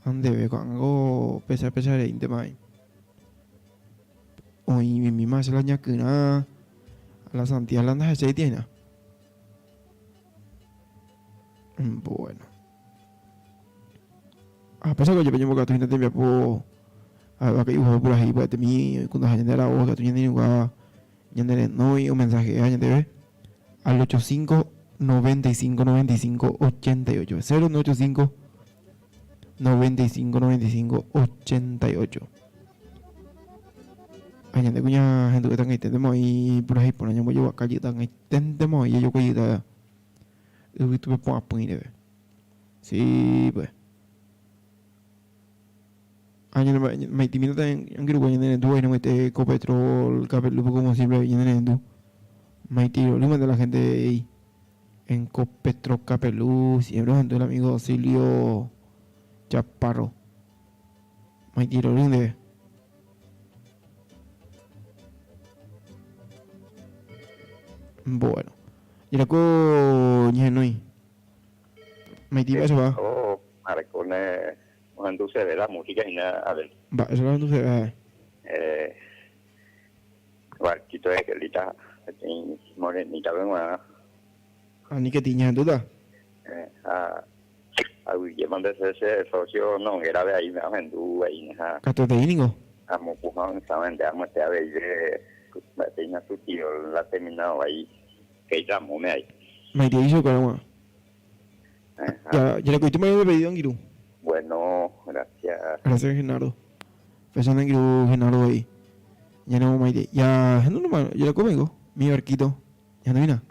Ande ve kango pesa de inte mai. Hoy mimi más lanya kuna la santia la anda se tiene. Bueno. A pesar que yo peño boca tu gente te po que yo por ahí para mí cuando hay gente la voz que tú ya tienes ya no hay un mensaje ya te al 85 95 95 88 085 95 95 88 hay gente cuña gente que están ahí tendemos ahí por ahí por allá yo acá ya están ahí tendemos ahí yo que ya he visto que pongo a poner sí pues año me timida en grupo y en tu y no mete Ecopetrol Capelú como siempre y en tu me tiro el de la gente ahí en Ecopetrol Capelú siempre junto el amigo Silvio Chaparro me tiro el de bueno y la coña no hay me tiro eso va oh maracone cuando se ve la música y nada, a ver. Va, eso cuando se ve. Barquito de que ahorita morenita vengo a. Ni que tiña duda. A llevan de ese socio no era de ahí me han vendido ahí. Cato de ínigo. A Mopujón saben de amo este a ver tenía su tío, la ha terminado ahí, que llamóme ahí. Maite hizo caramba. Ya le cuento más de pedido en Girú. Bueno, gracias. Gracias, Genaro. Pensando en Girú, Genaro ahí. Ya no, Maite. Ya, no, no, yo le conmigo. Mi barquito. Ya no vino.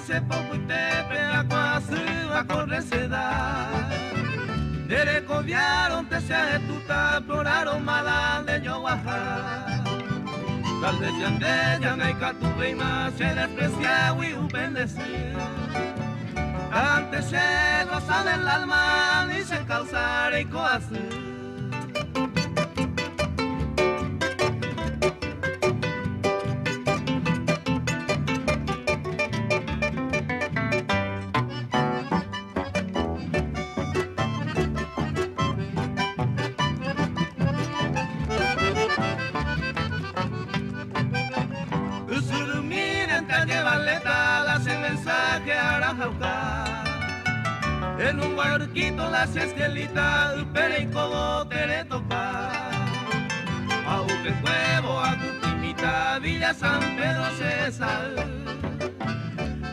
Se poco y te pega quase a correr se dá. Dere coviaron te se ajetuta, ploraron mala de yo bajar. Tal vez ya ande, ya no hay catuve y más se desprecia y un bendecir. Antes se goza del alma y se causar y coacer. En un barquito las esquelitas, pero y como te le topa. A un huevo, a Cutimita, Villa San Pedro César.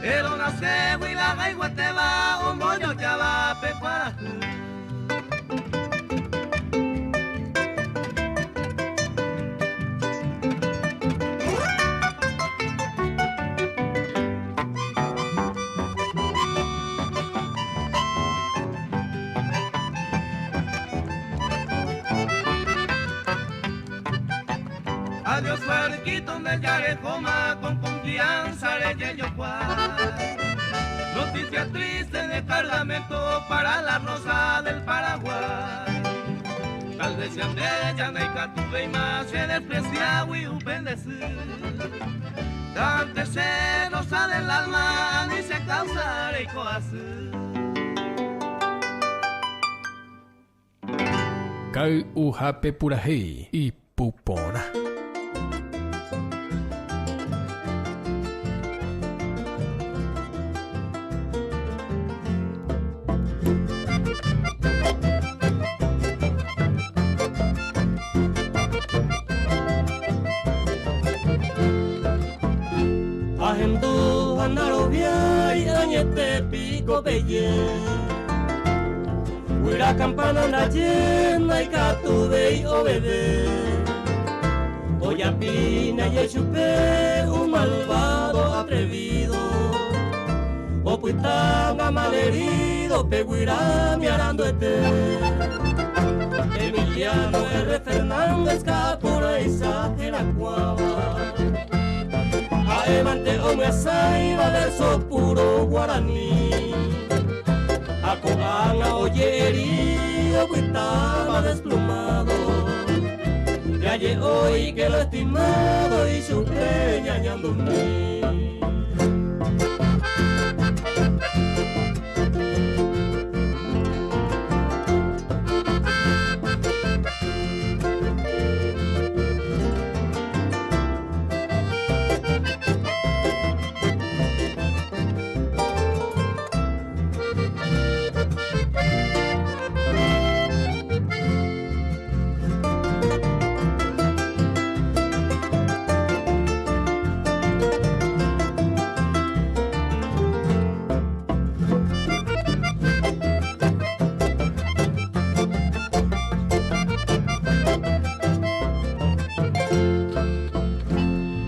El ona se y la gaigua te va, un bollo ya va, pecuara. Adiós barquito donde ya coma con confianza de yo Noticia triste de cargamento para la rosa del Paraguay. Tal vez ya de ya no hay catuve y más se desprecia y un bendecir. Antes se rosa del alma ni se causa y coacer. Kai uhape purahei y pupona. Agendo andaro viai añete pico belle. Huira campana na llena y catubei obede. Oyapina y chupé un malvado atrevido. O puitanga malherido, peguirá mi arando Emiliano R. Fernández Capura y Sajeracuaba. Aemante o me saiba verso puro guaraní. Acoana oye herido, cuitaba desplumado. Ya hallé hoy que lo estimado y chupé ñañando mí.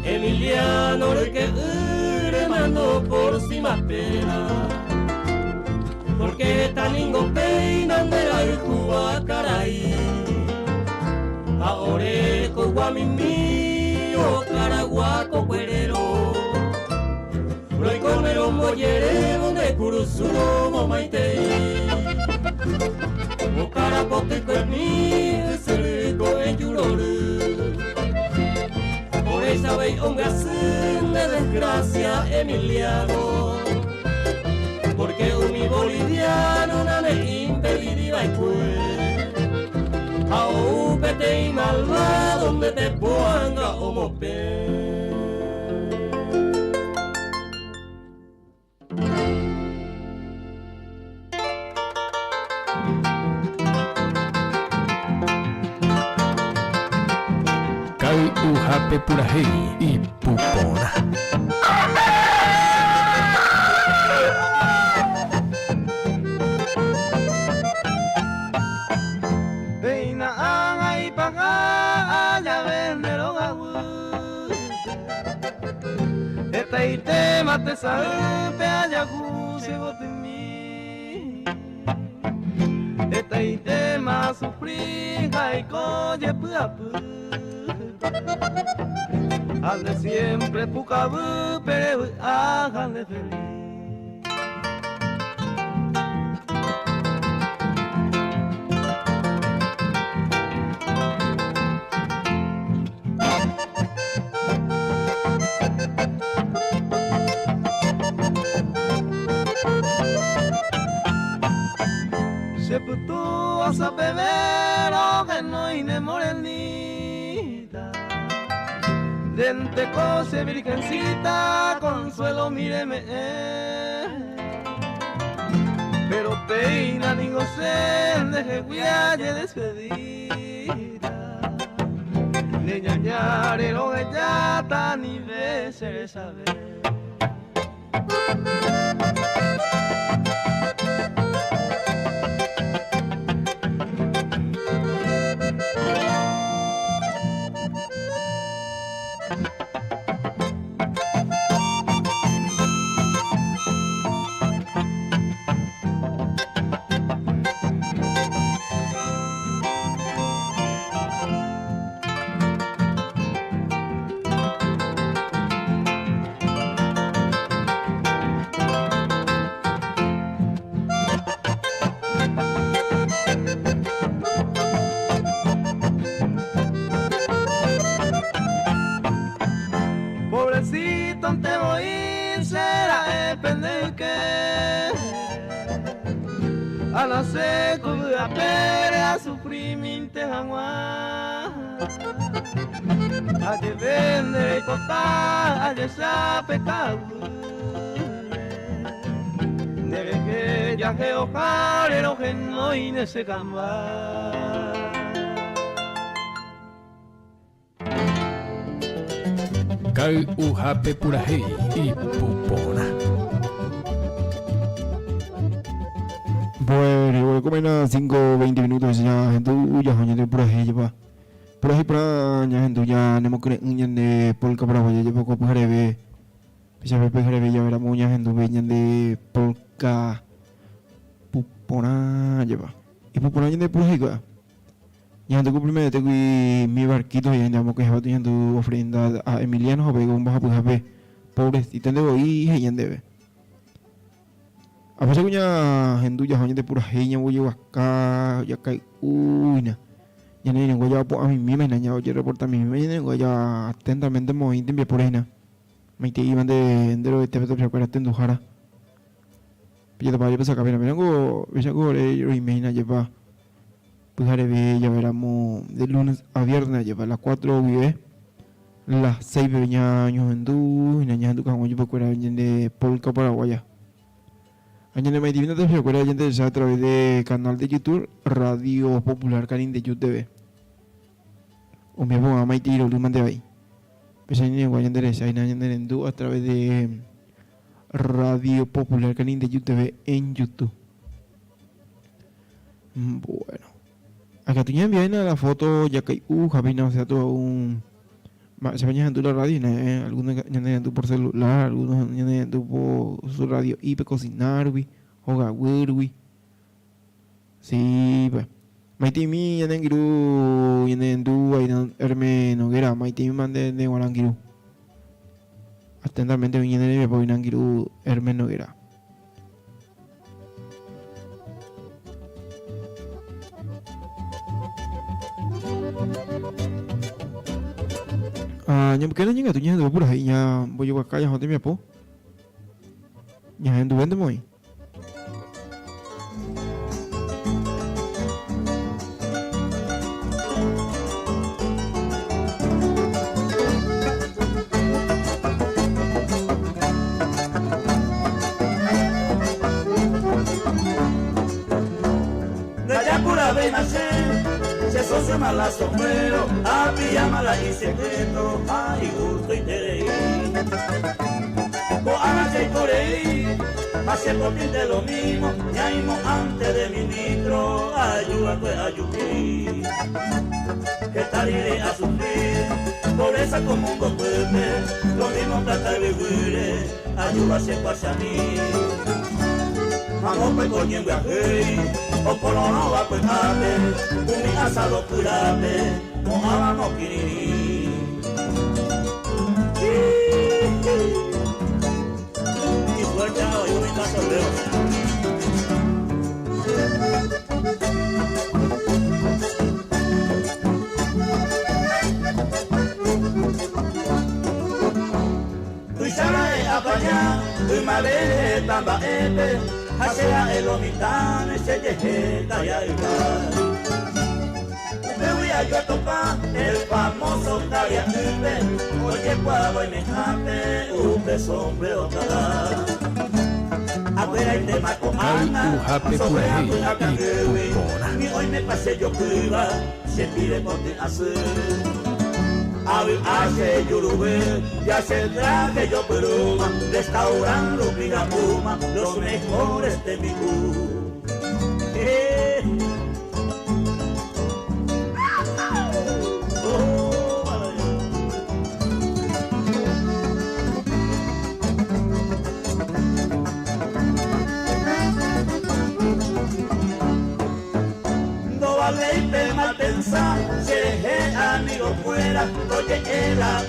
Emiliano el que remando por cima pena, porque tan ingo peinan de la Cuba caray. Aoreco guamimío, caraguaco cuerero, Roy comero mollere de curusuro momaitei. O carapote cuerni, cerco en yurore. Esa vez un gasín de desgracia Emiliano, porque un mi boliviano no me impediría y calma donde te ponga como pie. Kai Ujape Purahei y Pupona. Peina angai paga ya vendero gawu. Eta ite mate sabe allá se botimi. Eta ite ma sufri hai coye puapu. Hazle siempre pucabu, pero háganle feliz. Se puto a saber que no ine morenita. Dente cose virgencita, consuelo míreme. Pero peina ni gocen de jeguialle despedida. De ñañare lo gallata ni beser saber. Pobrecito te voy será depende que a la seco a pere a sufrimiento jamás a te vender y total a esa pecado debe que ya que ojalá el que no ine se camba. Kai Ujape Purahei y Pupona. Bueno, como en 5-20 minutos ya gente ya joñete Purahei lleva. Purahei para ya gente ya nemo kene de polka para hoy lleva ko Pujarebe. Bisa Pujarebe ya vera muña gente veñan de polka Pupona lleva. Y Pupona de Purahei ka. Ya tengo primero tengo mi barquito y andamos que va teniendo ofrenda a Emiliano o pego un baja pues a ver pobrecito de hoy y debe a veces cuña henduya joña de pura jeña voy a acá ya cae una ya no tengo ya a mí misma y naña oye reporta a mí misma y tengo ya atentamente muy intimia por ahí na me te iban de lo de te pero para te endujara pero te para yo sacar pero vengo yo imagina lleva Pujarebe ya veramos de lunes a viernes lleva las 4 vive las 6 años en du y naña en du como yo procura de polka paraguaya. Año de divina te procura gente a través de canal de YouTube Radio Popular Karin de YouTube. O me voy a Maiti lo luman de ahí. Pues ahí en Guayan de esa y naña en du a través de Radio Popular Karin de YouTube en YouTube. Bueno. Acá tú ya envías la foto ya que Javi o sea todo un se bañan en tu la radio algunos en tu por celular algunos en tu por su radio y para cocinar o gawer sí pues Maiti mi en Giru en tu ahí Herme Noguera Maiti mi mande de Guarangiru atentamente viene de por Giru Herme Noguera. Nyam kena nyinga tu nyang tu pura hai nya boyo wakaya hote mi apo nyang tu bende moi se socio mala sombrero, a pijamala y secreto, ay gusto y tereí. Coanache y corei, hace potente lo mismo, ya mismo antes de ministro, ayuda pues ayuquí. Que tal iré a sufrir, pobreza como un golpe, lo mismo trata de vivir, ayuda se pasa a mí. Vamos pues coño en viaje, o por no va pues ate, un mi asado curate, mojaba quirirí. Y suerte a hoy un caso leo. Apanya, umale tamba ebe, hasea elomitane se yejeta ya igual. Me voy a yo a tocar el famoso Taria Ube, oye cuavo y me jate, ube sombrero cada. Afuera y te mato ana, sobre afuera canguewi, ni hoy me pasé yo cuiva, se pide por ti hacer. Hace yurube, ya se traje yo peruma, restaurando Puma, los mejores de mi cu. No vale y mal pensar, seré amigo fuera,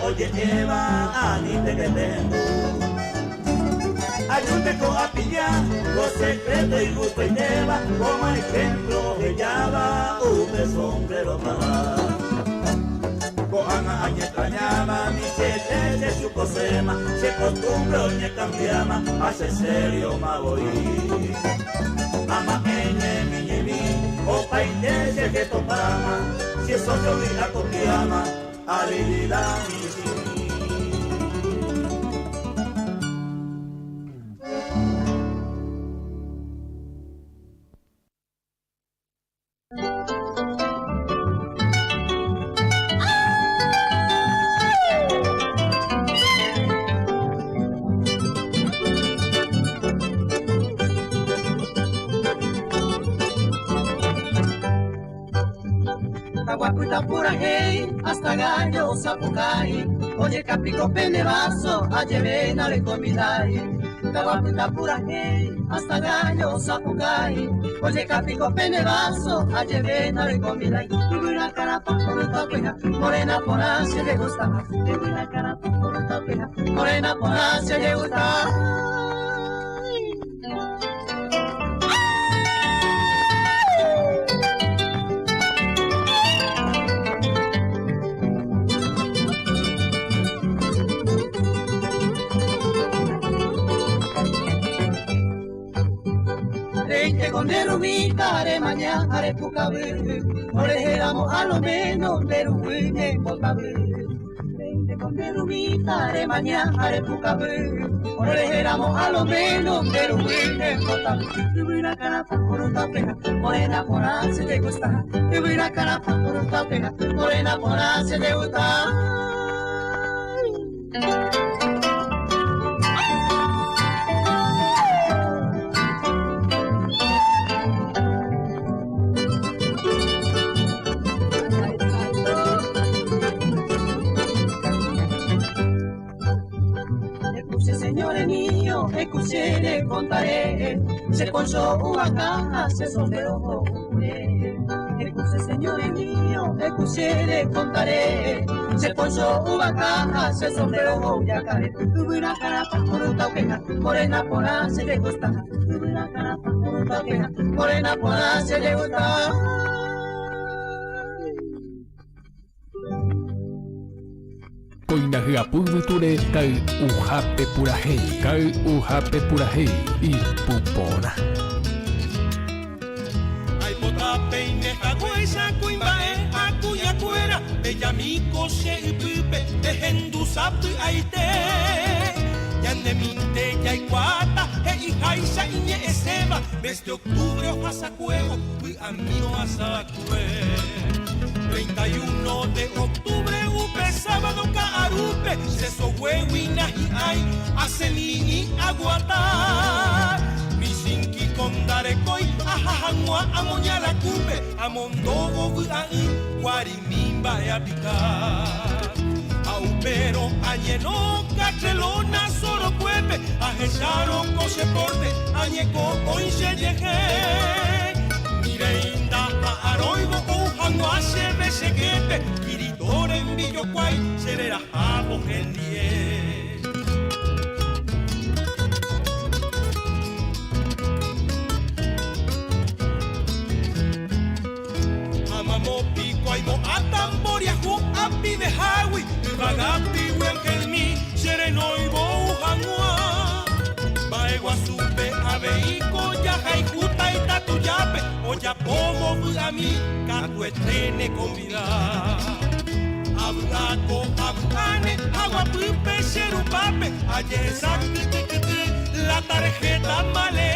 oye Eva, anite que tengo. Ayúdame con a pillar, los secretos y gusto y lleva, como ejemplo ella va, un sombrero más. Coana añe extrañaba, mi chete se su cosema, se costumbre oñe cambiama, hace serio ma voy. Ama ene mi o paite se que topama, si eso se olvida con mi ama, habilidad mi Pura hey, hasta gallo sapucay, oye capico penevaso, allevena le comidai. Taguaputa pura hey, hasta gallo sapucay, oye capico penevaso, allevena le comidai. Tuve una cara por un topeja, morena por así le gusta. Tuve una cara por un topeja, morena por así le gusta. Con derubita, are mañana, are pucabé, orejéramos a lo menos, derubine, botable. Con derubita, are mañana, are pucabé, orejéramos a lo menos, derubine, botable. Tuve una cara por un tapeja, morena por así le gusta. Tuve una cara por un tapeja, morena por así le gusta. Señores míos, escuché, le contaré, se ponchó una caja, se solteó un puré. Escuché, señores míos, escuché, le contaré, se ponchó una caja, se solteó un yacaré. Tuve una cara por un tauqueja, morena por así le gusta. Tuve una cara por un tauqueja, morena por así le gusta. Koinahiapuviture kai uhape purahei y pupona. Ay potape ineja huesa kuimbae akuya kuera ella mi kose ipupe tehendu sapu aite ya ñaneminte ya iguata, e hija iñe eseba, mes de octubre o hasacuego, fui a mí o hasacue. 31 de octubre, upe sábado caarupe, se sohuehuina y ay, hace mini aguata. Mi sinki con darecoy, ajajangua, amoña la cupe, amondogo, guai, guarimimba y a picar. Aupero, añeno, cachelona, solo cuepe, ajecharo, coche porte, añeco, oinche, yeje. Mireinda, aroigo, ujangua, cheve, chequete, kiritore, en villocuay, serera, jabo, gendie. Amamo, pico, aimo, atamboria, ju, api de hawi, vagapi, huenkelmi, serenoigo, ujangua. Baegua, supe, abeico, yajaikuta, y tatuyape, oya, pomo, a mí, catuetene, convidar. Abraco, abane, agua, pipe, cherupape, ayesa, la tarjeta malé.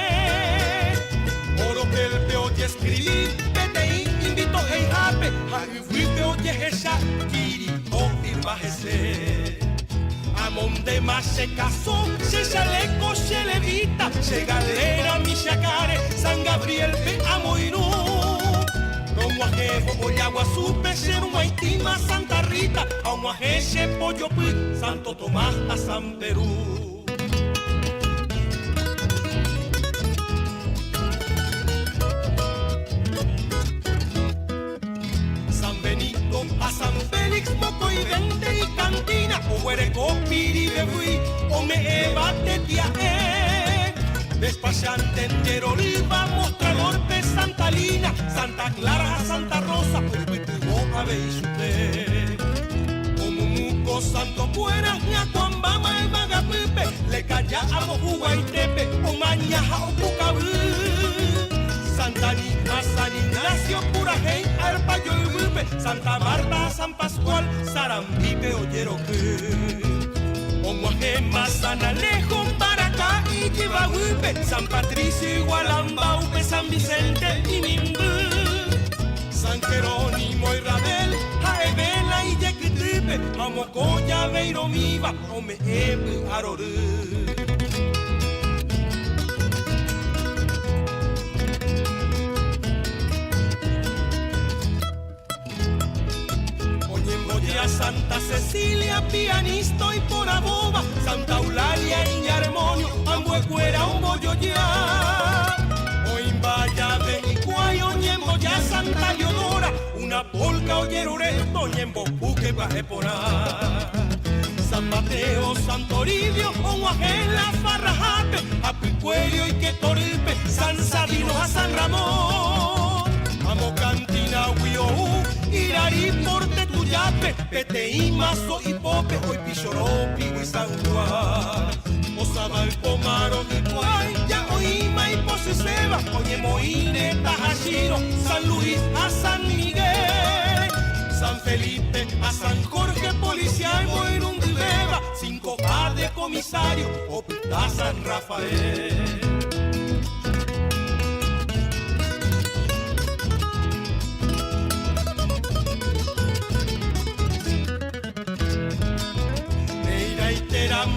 Oro, pelpe, oye, escribí, PTI, invito, hey, jape, javifuipe, oye, esa, kirito, firma, ese. Amonde más se casó, se chaleco, se levita, se galera, mi chacare, San Gabriel, pe amoirú. Romuajejo, Oyagua, supe, ser un Haitima, Santa Rita, Aumajeche, Pollo, Santo Tomás, a San Perú. A San Félix, Moco y Vente y Cantina, o Huereco, Piribebui, o me ebate tiae. Despachante entero, Oliva, Mostrador de Santa Lina, Santa Clara, Santa Rosa, Pulpitigo, Aveisute. Como Muco, Santo Fuera, Ñacuambama, el Magapipe, Le Calla, Amo, Huaytepe, o Mañaja, o Pucabú. Santa Anita, San Ignacio, Purajey, Arpayo y Wilpe, Santa Marta, San Pascual, Sarampipe, Oyeroque. Omuajema, San Alejo, Baracá y Chivahuipe, San Patricio, Igualambaupe, San Vicente y Nimbú. San Jerónimo y Rabel, Jaevela y Yequitripe, Amocoya, Beiromiva, Omeebe, Arorú. Santa Cecilia, pianista y por aboba, Santa Eulalia y Armonio, Ambuecuera, un bollo ya. Oimbaya de Iguayo, Ñembo ya, Santa Leodora, una polca oyerureto, Ñembo Puque, Bajeporá. San Mateo, Santo Toribio, Oaxela, Farrajape, Apicuello y Quetoripe, San Sabino, a San Ramón. Amo Cantina, Huioú, Irari, Porte, Tuyape, Peteí, Mazo y Pope, hoy Pichoropi, y San Juan. Osaba el Pomaro, Iguay, ya Oima y Poseseba, Oye Moine, Tajashiro, San Luis, a San Miguel, San Felipe, a San Jorge, Policía, Moirungi, Beba, 5K de comisario, Opita, San Rafael.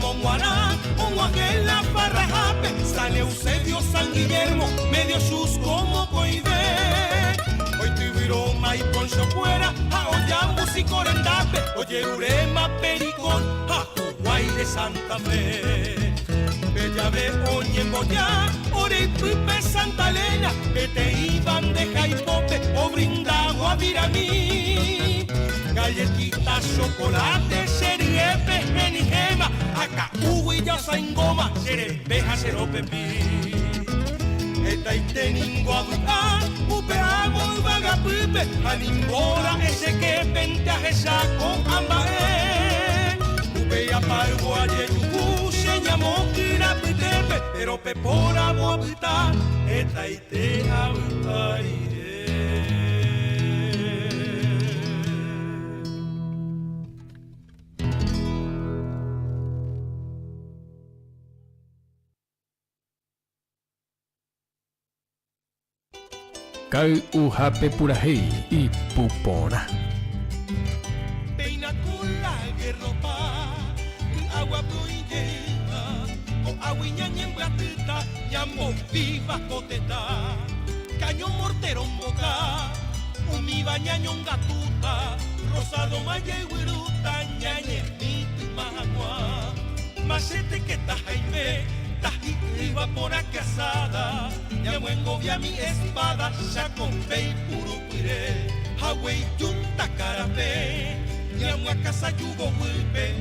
Monguará, Onguaquela, Farrajape, San Eusebio, San Guillermo, Medio Chus como Coide. Hoy Tibiroma y Poncho Fuera, a Oyambus y Corendape, Oyerurema, Pericón, a Uruguay de Santa Fe. Bellave, Oñemboyá, Oreipipe, Santa Elena, que te iban de Jaipope, o Brindagua, Viramí. Galletitas, chocolate, seriepe, genigema, acá y ya Saingoma, serepeja, seropepi. Esta y teningo abuá, upeamo y vagapipe, animbora ese que pente a jesaco, ambae. Upea palgo a yerubu, se llamó kirapitepe, pero pepora boabita, esta y te abuá. Kai Ujape Purahei y Pupona. Peina con la guerropa, agua lleva, o agüiña ñembratita, ñambo viva coteta, caño mortero en boca, umiba ñañón gatuta, rosado maya y guiruta, ñañe miti magua, machete que ta jaime, taji iba por acasada, ñamo engobia mi espada, ya con pei purupire, Hawei junta carape, ñamo a casa yugo huipe,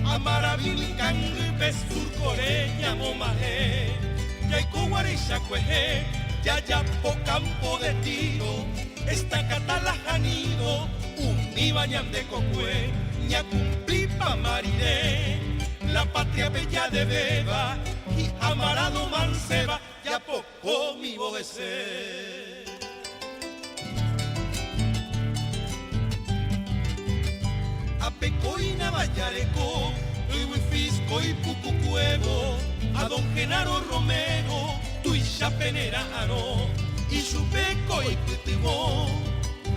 Amaravili canguipe, surcore ñamo maje, Yaiko guarisha cueje, ya po campo de tiro, esta catalajanido, uniba ñam de cocue, ña cumplí pa maride, la patria bella de beba, y amarado manceba, ya poco mi boese. Apecoina Vallareco, Fisco y Pucucuevo, a don Genaro Romero, Tuisha Penerano, y su peco y Putibó,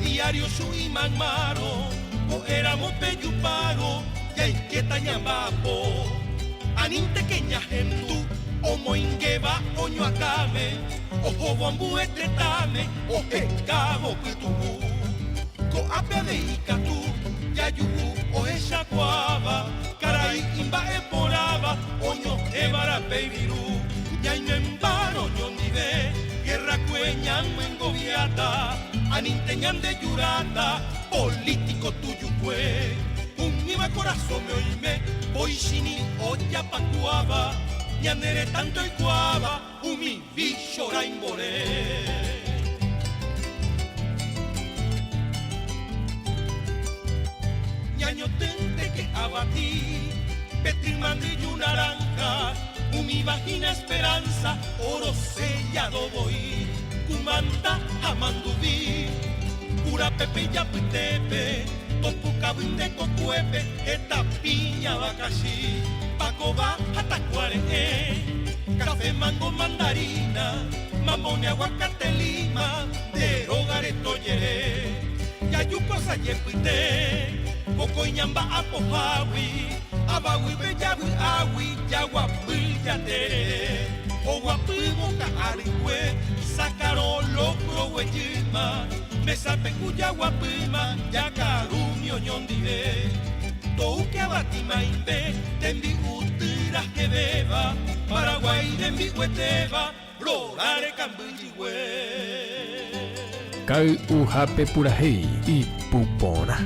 diario su imagmaro, o éramos peyuparo, y hay que tañambapo, aninte queña gentu, o moingueva, oño acame, o bambu etretame, o pecabo pitubu, co apia de icatu, yayubu, o echacuaba, caray imba eporaba, oño ebara peibiru, yaino embaro ñondive, guerra cueñan engobiata, aninteñan de yurata, político tuyo fue, un iba corazón me oíme, voy shini olla pacuaba, ñanere tanto y cuava, umi bicho raimboré. Ñaño tente que abatí, Petrimán de yu naranja, mi vagina esperanza, oro sellado voy, Cumanta jamandubí, pura pepe ya pitepe, topucabín de cocuepe, esta piña bacaxí, pacoba hatacuare, café mango mandarina, mamón y aguacate lima, de rogareto yeré, yayuco sayepite, poco iñamba apojawi, abawi beyawi awi, yaguapi yatere, o guapi boca arigüe, sacaro locro hueyima, me sape cuya guapima, yacarumio ñondire, tou que abatima imbe, tembi utiras que beba, Paraguay de mi hueteba, lorare cambilligüe. Kai Ujape Purahei y Pupona.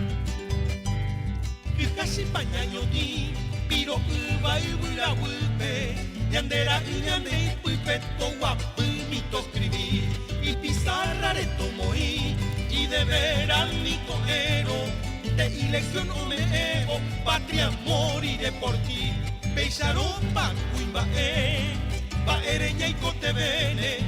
Casi pañaño di, piro uva y huila huipe, ñandera y ñande y puipe, to guapi mito escribí, y pizarra de tomoí, y de veras mi cojero, de elección o me evo, patria moriré por ti, peixarón pa cuimba va ereña y cotebene,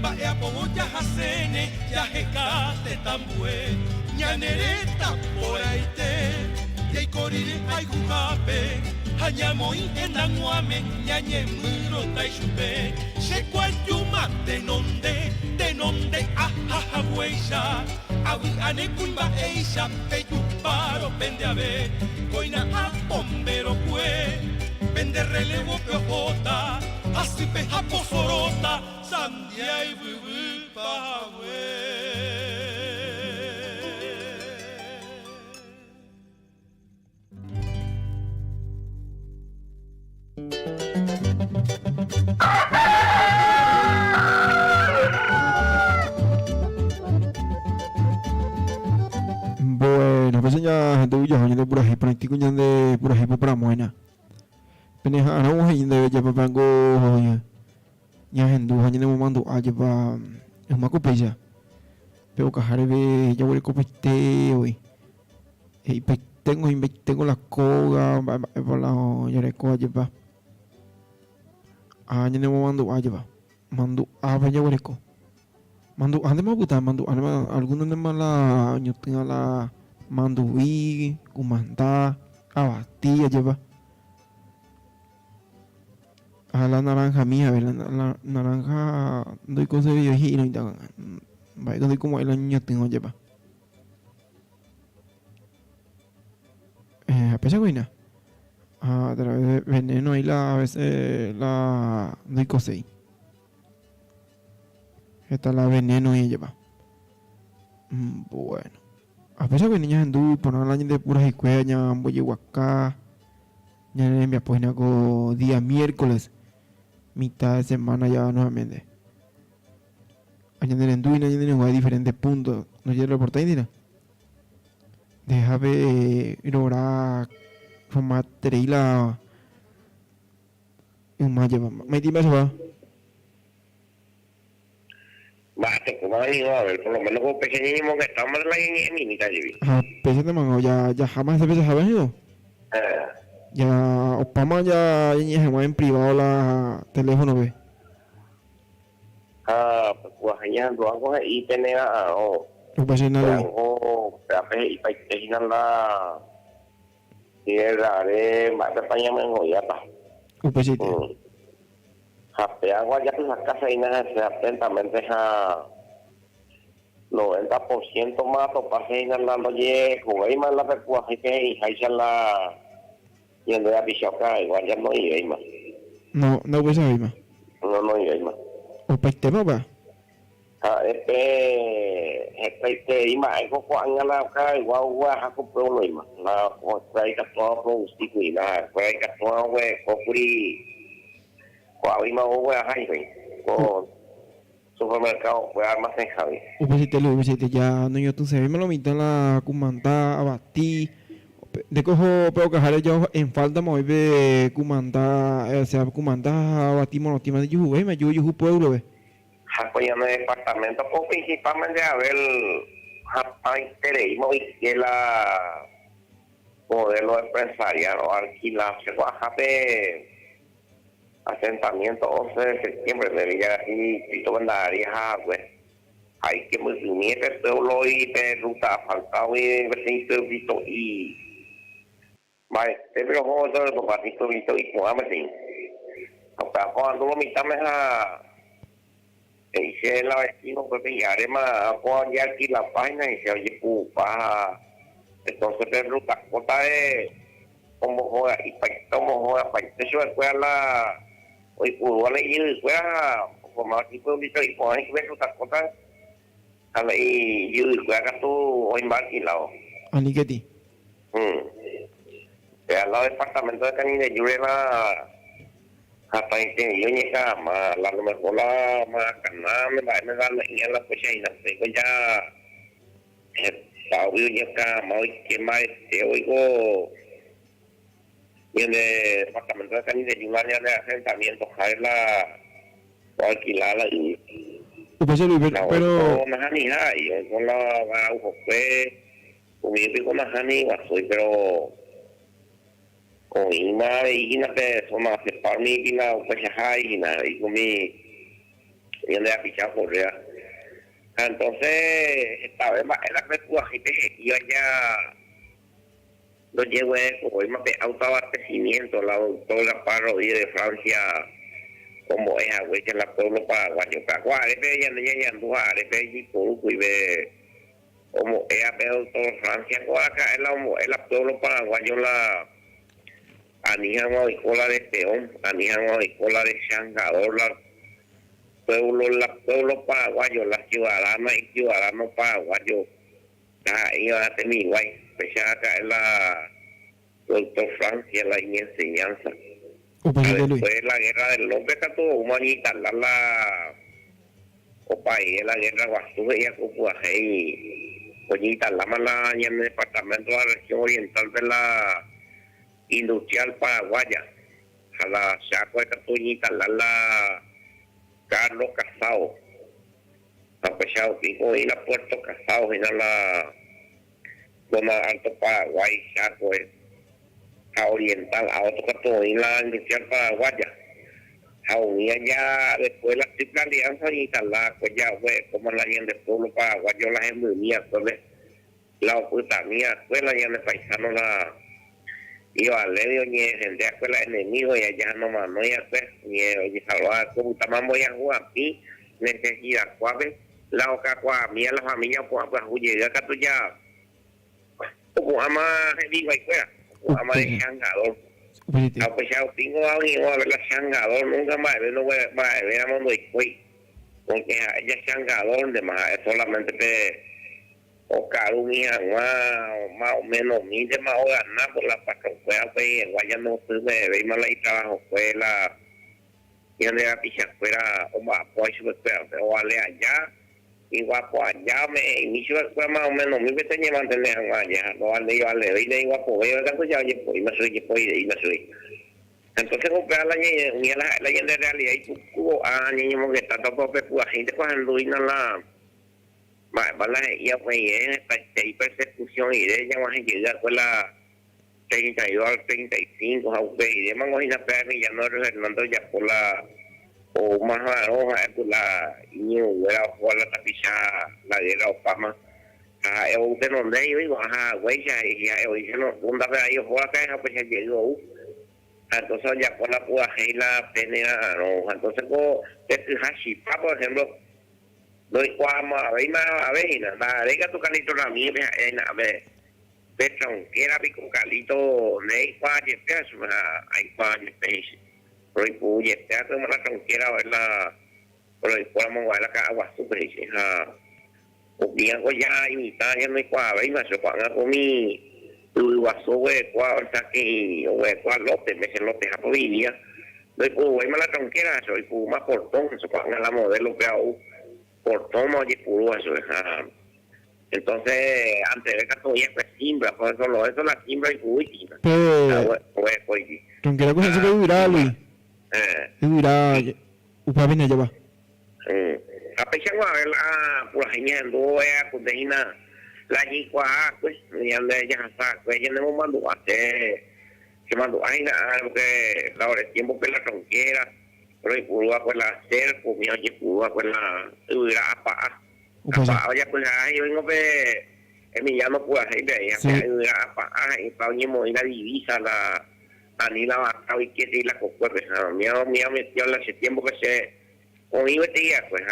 va e apobo ya jacene, ya jecate tambue, ñanereta por ahí te, y corire ay jujape, hañamoi enanguame, ñañe muro taishupe, se cuayuma de nonde, ajaja hueisa, awi ane cuimba eisa, peyuparo pende a ver, coina a bombero cue, pende relevo peojota, así peja posorota, sandia y bubu pahue. Bueno, pues ya gente uya hanya de Purahi praktiku nya de Purahi para moena. Peneha ana wo hanya de japa pango nya hendu hanya de momando aja pa uma ko peja. Pero kaharebe ya wori ko pete oi. E tengo la coga para ya reco aja pa. Hanya de momando aja pa. Mando apa ya wori ko. Mandu ande mabuta mandu ande algunos de mala nyotinga la manduwi kumanta abati ya lleva a la naranja mía, la naranja doy cosa de giro Vaya, donde como el año tengo lleva. A pesar de a través de veneno y a veces la Doicosei. Esta la veneno y lleva. Bueno. A pesar de niñas en du, por el año de puras escuelas, ya voy a Huacá. Ya en mi página con día miércoles, mitad de semana ya nuevamente. Añadir en du y añadir en diferentes puntos. ¿No llega el reportaje, Dina? Deja ver lograr formar treila un más lleva. ¿Me entiendes va? Basta, como ha venido a ver, por lo menos con pequeñísimo que estamos en mi mitad de Ah, pese de mango, ya jamás se pese ha venido. Ya, Opama ya en privado la teléfono ve. Pues allá ando algo ahí tener Lo pase nada. Y para que la tierra de más de España me engollata. Pese. Hape agua ya pues acá se ina se atentamente a 90% más o pase ina lando ye jugué más la pecuaje que y hay la yendo a Pichoca igual ya no iba más. No pese más. No iba más. O peste va. Este ima ko kuanga la ka igual ha ko pueblo ima. La ko trae ka todo productivo y la ko ka todo we ko puri ko ima o we hay ko supermercado fue almacén Javi. Upesite ya no yo tú se me lo mitad la cumanta abati de cojo pero que jale yo en falta me ve cumanta o sea cumanta abati monotima de yo me yo pueblo ve. Apoyando el departamento pues principalmente a ver interés y que la modelo empresarial o alquilarse de asentamiento 11 de septiembre de Villa y Pito Bandaria hay que unir el pueblo y de ruta faltado y vecino y vale pero joder los patitos y como así cuando lo mitad hice la vecino pues ya más cuando ya aquí la página y se oye pupa entonces de ruta corta de como joda y como joda para eso después la hoy pudo leer después como aquí puedo visto y con ahí ver ruta corta y yo después acá tú hoy más alquilado Aniqueti al lado del departamento de Canine yo era hasta que yo llega más la mejor la más canal me da la fecha y no sé pues ya está yo llega más que más te oigo en el departamento de Canine de un año de asentamiento cae la alquilada y pero no ni nada y con la fue conmigo con la Jani soy pero y nada y nada de eso más para mí y nada pues ya y nada y con mi y ande a pichar por allá entonces esta vez más la recuaje y allá lo llevo hoy más de autoabastecimiento la doctora Parodi de Francia como es agua que la pueblo paraguayo Paraguay ya y por y ve como es a doctor Francia acá es la pueblo paraguayo la anijan a escuela de peón, anijan a escuela de changador, la pueblo paraguayo, la ciudadana y ciudadanos paraguayos, iban a tener igual, especial acá en la doctor Francia, la enseñanza. Después la guerra del hombre que tuvo humanita, la país, la guerra guasú, ella como y coñita, la mala en el departamento de la región oriental de la industrial paraguaya a la Chaco de Catuñita la Carlos Casado a pesado pico y la Puerto Casado y la zona Alto Paraguay Chaco a oriental a otro Catuñita la industrial paraguaya a unir ya después la triple alianza y la pues ya fue como la gente del pueblo paraguayo la gente unía pues la ocultanía pues la gente paisano la iba a leer ni el de escuela enemigo y allá nomás no ya pues ni salvar como también voy a jugar aquí necesidad cuave la oca qua mía la familia pues llega acá tú ya como ama viva y fuera como ama de changador a pesar tengo a ver la changador nunca más no va a ver a mundo y fue porque ya changador de más solamente te o caro mía más o menos mide más o ganar por la paca fue guaya no fue de más la trabajo fue la y donde la picha fuera o más pues o vale allá igual pues allá me inicio fue más o menos mi vete ni mantener allá no vale de igual pues ya pues me soy y me soy entonces comprar la de realidad y tu niño que está todo pues gente cuando vino la vale ya pues hay persecución y de ella más llegar con la 32 al 35 a usted y demás imagina pero ya no Fernando ya por la o más roja por la niño era por la tapiza la de la Obama usted donde yo digo güey ya dice no donde ahí por la caja pues ya llegó entonces ya por la puja y la pena no entonces este hashi por ejemplo doy cuama a ver nada deja tu calito la mía a ver Petra quiera pico calito nei paje peso hay paje peso rồi puye teatro mà trong kia đâu là rồi qua mong gọi là cả quả super ha một điểm có giá như ta nhân mấy quả vậy mà số quả có mi từ quả số về qua ta cái về qua lót để mình sẽ lót để học vì nhá rồi phụ vậy mà là trong kia là rồi phụ mà portón số quả là modelo pero portón mà chỉ phụ rồi ha entonces antes de que todo ya pues simbra por eso la simbra y fuy pues con que la cosa se puede virar Luis mira upabina ya va apa siang wa la pulahnya ndo ya kudina lagi kwa pues yang de ya sa pues ya no mando ate que mando aina porque la hora tiempo que la tronquera pero y pulua pues la hacer pues mi oye pulua pues la apa ya pues ahí vengo pe Emiliano pues ahí de ya apa y pa ni mo la divisa la Anila va y que la copa pues mía metió la tiempo que se con iba día pues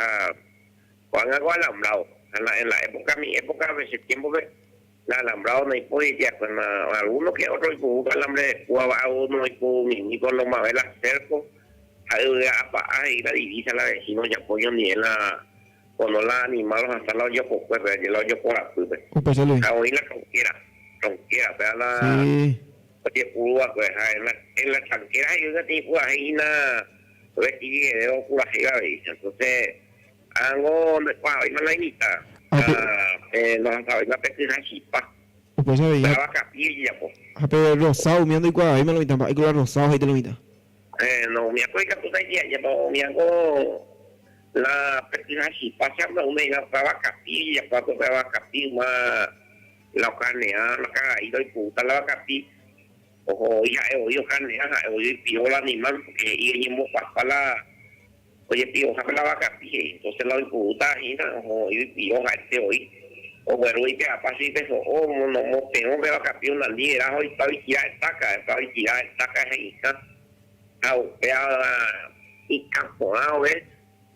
cuando hago alambrado en la época mi época de septiembre pues la alambrado no hay poesía pues alguno que otro y con alambre a uno y ni con los mavelas cerco ahí la divisa la vecino ya apoyo ni en la cuando la animales hasta la yo pues el hoyo por la pues oí la tronquera pero la porque pulua pues en la tranquera hay una tipo ahí na pues y de ocurre ahí entonces hago cuando hay una inita no sabe la pesquisa chipa pues ya va capilla pues pero rosado mirando y cuando ahí me lo invitan hay color rosado ahí te lo invitan no me acuerdo que tú te decías ya no me hago la pesquisa chipa se habla una y la va capilla cuando va capilla la carne la caída y puta la capilla ojo ya he oído carne oído pío el animal porque y hemos para oye pío sabe la vaca pie entonces la puta y no oído pío este hoy o bueno y que aparte de eso o no tengo que vaca pío una liera hoy está estaca ahí y camponado ves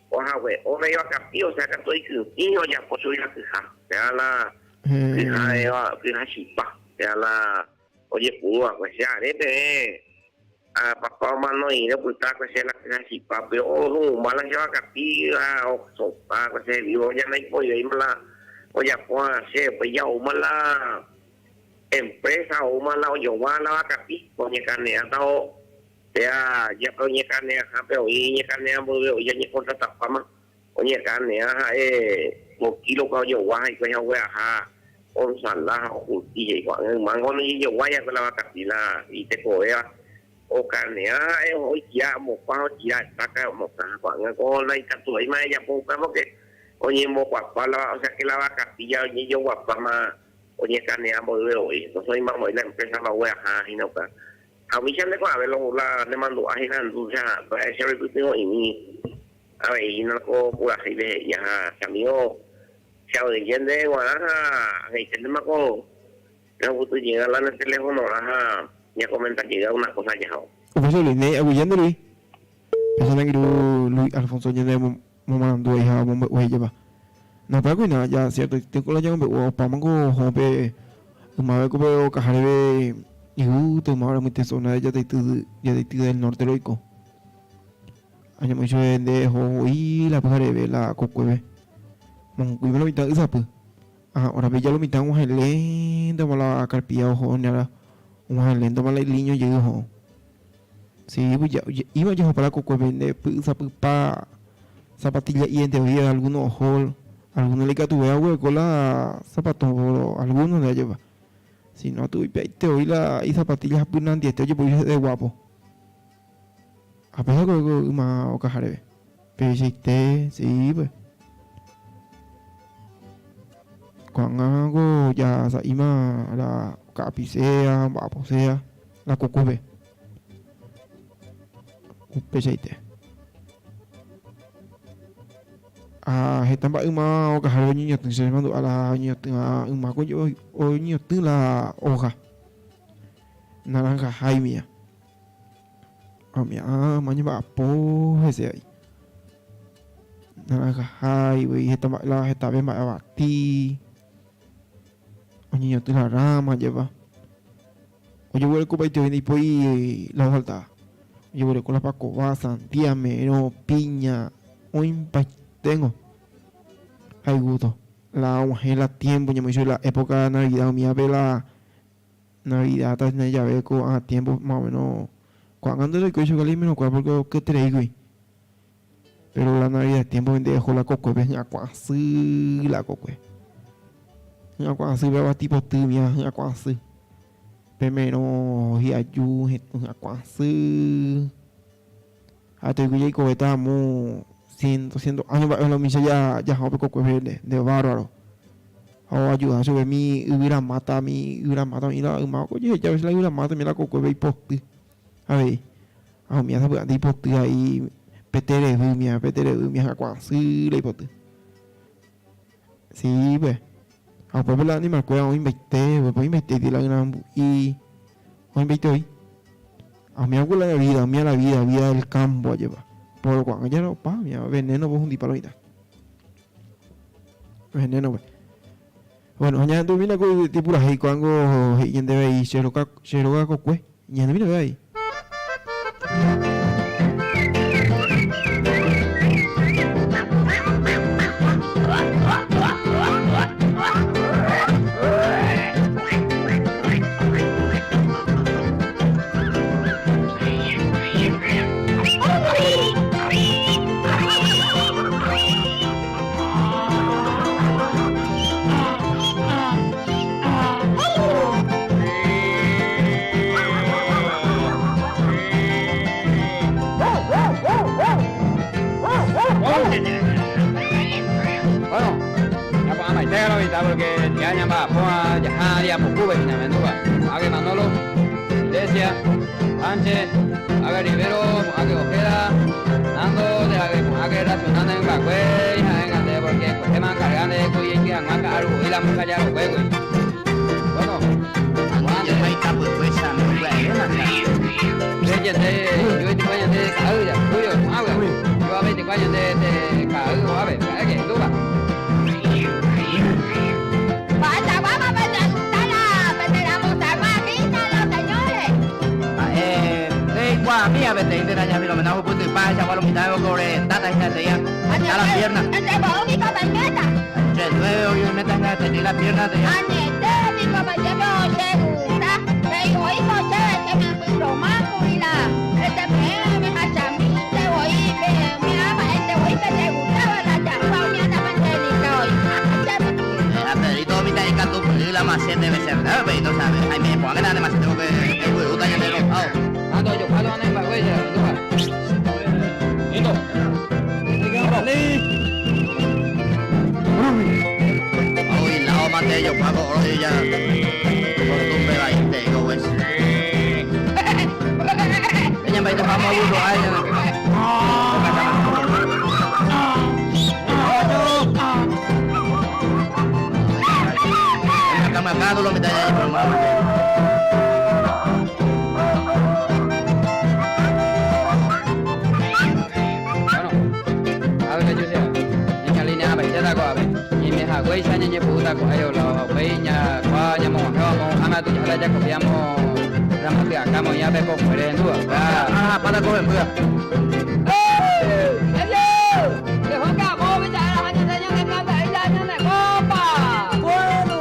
oja güey o me vaca pío o sea que estoy niño ya por subir la queja sea la queja chipa sea la oye púa pues ya papá mano y no puta pues la que así papi o mala lleva capilla o sopa pues vivo ya no hay pollo y mala oye pues pues ya o mala empresa o mala o yo mala capilla oye carne atado sea ya oye carne pero oye carne oye ni contrata fama oye carne por kilo que yo guay pues ya voy a con salada o y cuando mango ni yo guaya con la vaca pila y te cobea o carne hoy ya mo pa ya saca mo cuando con la captura y más ya porque oye mo guapa o sea que la vaca pilla oye yo guapa más oye carne ambos de hoy entonces hoy más la empresa la voy a y no pa a mí ya me con a ver la le mando a girar ya para ese recurso y a ver y no ko pura de ya cambio chào thì dân đấy qua ngày trên mà cô nếu tôi chỉ là lên teléfono là nhà comenta chỉ là una cosa ya pues eso le agullando Luis pensando que Luis Alfonso ya le mandó ahí a bomba o ella va No para cuidar ya cierto tengo la llave o pamango hope uma vez que cajarebe y gusto ahora muy zona ya de del norte loico año mucho de ho y la cajarebe la cocueve mon cuido lo mitad esa pues ahora ve ya lo mitad un lento la carpilla ojo nada un lento para el niño llegó sí pues ya iba yo para cocueve de pues pa zapatilla y en teoría algunos ojos algunos le catuve a hueco la zapatos algunos de lleva si no tuve te oí la y zapatillas apunantes te oye pues de guapo a pesar que más o cajarebe pero sí pues cuando hago ya ima la capicea vaposea la cocube peseite hitam ba uma o kahar niño tin se mando ala niño tin uma ko yo o niño tin la hoja naranja jaimia mañana ba po ese ahí naranja jai we hitam ba la hitam ba bati o niño tin la rama lleva oye voy a comer y pues la falta yo voy a comer la pacoba sandía mero piña o tengo hay gusto la ongela tiempo yo me hizo la época de Navidad mi vela Navidad también ya ve con a tiempo más o menos cuando ando de coche que menos cuál porque que traigo pero la Navidad tiempo donde dejó la coco ven a cuasi la coco a cuasi veo tipo tibia a cuasi primero y ayu a cuasi a te que yo estamos 100 años lo mismo ya joven coco verde de bárbaro o ayuda sobre mí hubiera matado mira más oye ya ves la hubiera matado mira coco verde posti a ver a mí esa de posti ahí petere mi a cuasi le posti sí pues a pues la ni me acuerdo hoy invité de la gran y hoy invité hoy a mí hago la vida del campo lleva por cuando ya no pa mira veneno vos un dipalomita veneno pues bueno ya tú mira con tipo la hay cuando yende ahí cheroga cocue ya mira ahí porque ya llama Juan ya Pucube y Naventura Age Manolo Iglesia Sánchez Age Rivero Age Ojeda Nando de Age Racionando en Cacue en Ande porque pues se van cargando de cuy y que han algo y la mujer ya lo juego bueno ya ahí está pues esa no yo te voy a de caer ya tuyo agua yo a ver te voy a de caer a ver que tú va mía vete de allá mi lo menos punto y pasa para los mitad sobre tata esta de ya a la pierna entre vos mi compañera entre nueve hoy me tenga de la pierna de ya anete mi compañero segura que yo hoy no sé que me romano y la este me hacha mi te voy me ama este voy que te gustaba la chapa mi anda mantelita hoy a Pedrito mi te canto la más 7 veces verdad pero sabes ay me pongan nada más tengo que gusta ya de los ando yo palo en el güey ya tú vas lindo hoy la mate yo pago hoy ya por tu me va y te digo pues ella me deja más burro ahí en la cama lo me da ahí por más hoy se añe puta con ellos los peña cuanya mo ama tu ya ya copiamos ramos de acá mo ya be con fueren tú para coger pues le honga mo be ya la añe ya que canta ella ya ne copa bueno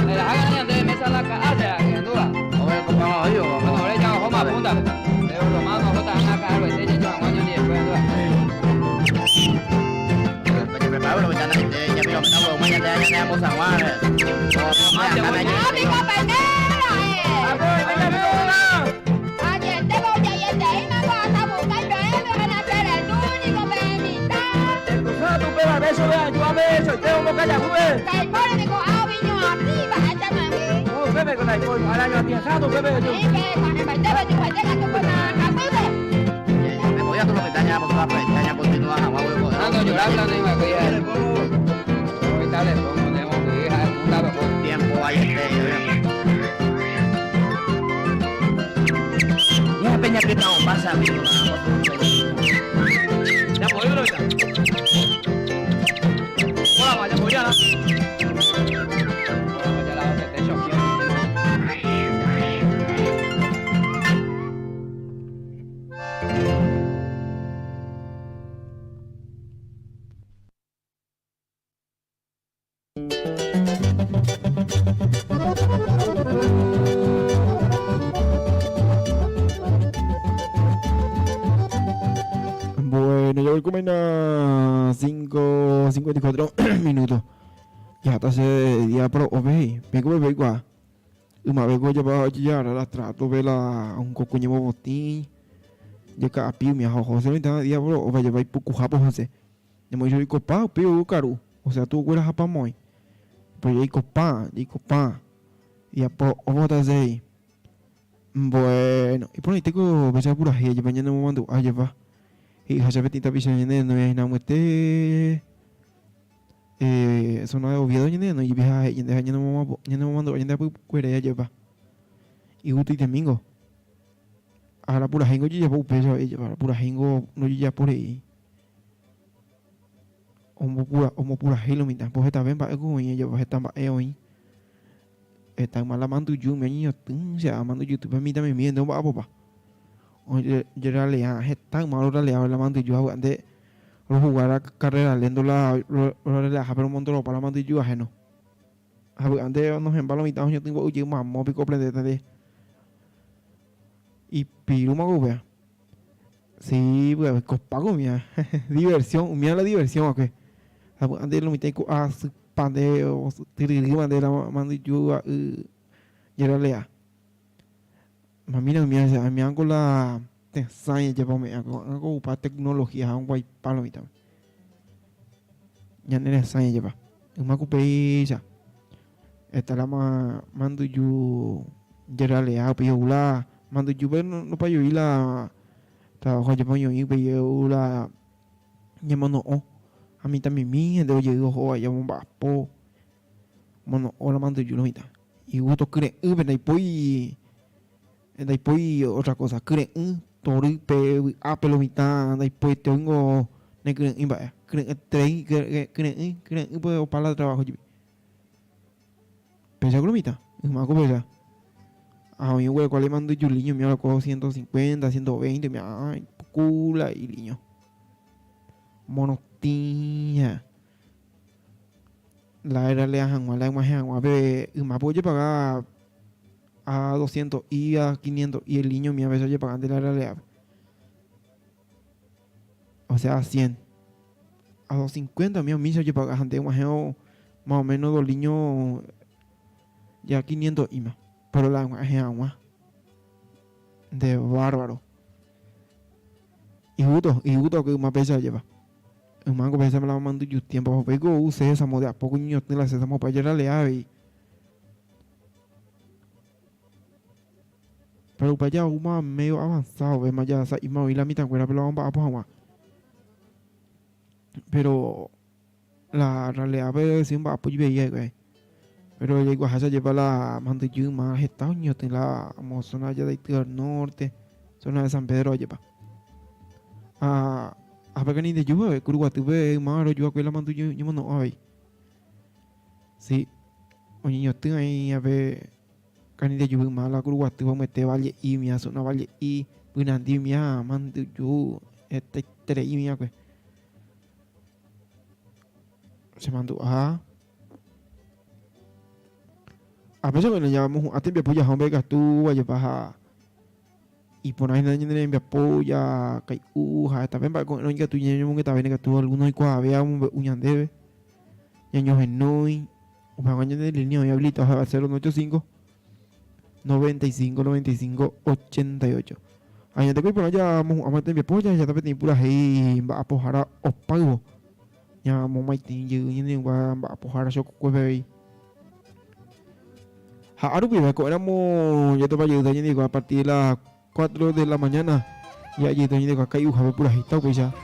le hagan ya de mesa la casa que duda o el copa yo no le ya homa punta de lo más no está acá lo de yo año ni pues Pablo, ya me lo metamos, mañana ya tenemos a Juan. ¡Amigo pendejo! Ayer te voy a ir de una cosa buscando él, van a ser el único penita. Entonces tú pega beso, vea, yo a beso, tengo un boca de juguete. Te pone de cojo, viño arriba, échame a mí. No, bebe con el coño, ahora yo atienzado, bebe yo. Sí, que con el pendejo, tú puedes llegar, tú puedes acabar. Me voy a tu pestaña, por todas las pestañas, continúa, jamás voy a poder. No, llorando, no iba a cuidar. Le pongo, tenemos que ir a un lado con tiempo ahí y esa peña que estamos pasando ya podemos ahorita hola vaya por allá Bueno, ya voy como en 5:54 minutos. Ya está ese día pro OBI. Vengo a ver igual. Uma vez eu já já lá trato pela cocuño botín. Ya que a pio minha roça não entende dia pro vai vai pouco rabo você. Depois eu copa pio caro. O sea, tu agora rapa mãe. Pues aí copa. E a po volta aí. Bueno, y por ahí tengo que pura gente, mañana me mando a llevar. Y ya sabes, tinta picha no es nada muerte. Eso no es obvio, no y viaja y de no me mando, ya después puede llevar. Y justo y domingo. Ahora pura gente yo llevo peso, para pura gente no ya por ahí. Como pura gente, mi tampoco está bien para el coño, yo voy a estar hoy. Están mal amando yo, mi niño, se amando YouTube, mí también viendo, va, papá. Oye, yo era leal, están mal, ahora leal, la mando yo, antes, jugar a carrera, leyendo la relaja, pero un montón para la mando yo, ajeno. Antes nos embalo mitad, yo tengo, oye, mamá, pico, prendete. Y piruma, güey. Sí, pues, copago, mía, diversión, mía la diversión, ¿o qué? Antes lo mitad, pandeo, tiririma de la mando yo, era lea. Mamina mía, a mí hago la design, llevame, hago para tecnología, hago guay palo mitad. Ya no es design, lleva. Un maco peisa. Esta la mando yo, era lea, peyula, mando yo, pero no para yo ir la, trabajo llevo yo y peyula, llamando a mí también mi gente oye digo allá un vapo mono hola mando yo lo mitad y gusto cree después otra cosa cree tori pe apelo mitad después tengo ne creen imba creen creen puedo para el trabajo pesa con mitad más que pesa a mí güey cuál le mando yo niño me lo cojo 150 120 me ay cula y niño mono la era le hagan la imagen a ver más puede pagar a 200 y a 500 y el niño me a veces pagando la era le o sea a 100 a 250 mío mismo yo pagar ante imagen más o menos dos niños ya 500 y más pero la imagen agua de bárbaro y justo que más peso lleva un mango pesa me la mando yo tiempo pego use esa moda poco niño te la hacemos para llegar le ave pero para allá uma medio avanzado ve más allá y más y la mitad fuera pero vamos a agua pero la realidad ve siempre va pues veía güey pero llegó a llevar la mando yo más estados niños te la zona allá del norte zona de San Pedro lleva a ver que ni de yuba kuruatu ve maro yo aquela mandu yo no ai sí oye yo estoy ahí a ver cani de yuba mala kuruatu vamos te vale y mi aso no vale y punandi mi mandu yo este y mi que se mandó a veces cuando llamamos a tiempo ya hombre que tú vaya baja y por ahí nadie me envía polla kai también para con que tú ñeño que también que tú alguno y cuá vea un uñandebe ñeño genoi o para año de línea y habilita va a ser 185 95 95 88 año de que por allá vamos a meter polla ya te pedí pura ahí va a pojar o pago ya vamos mai tin you ni va a pojar yo cueve ahora pues éramos ya te va a ayudar digo a partir de las 4 de la mañana y allí te digo acá y uja pura agitado pues ya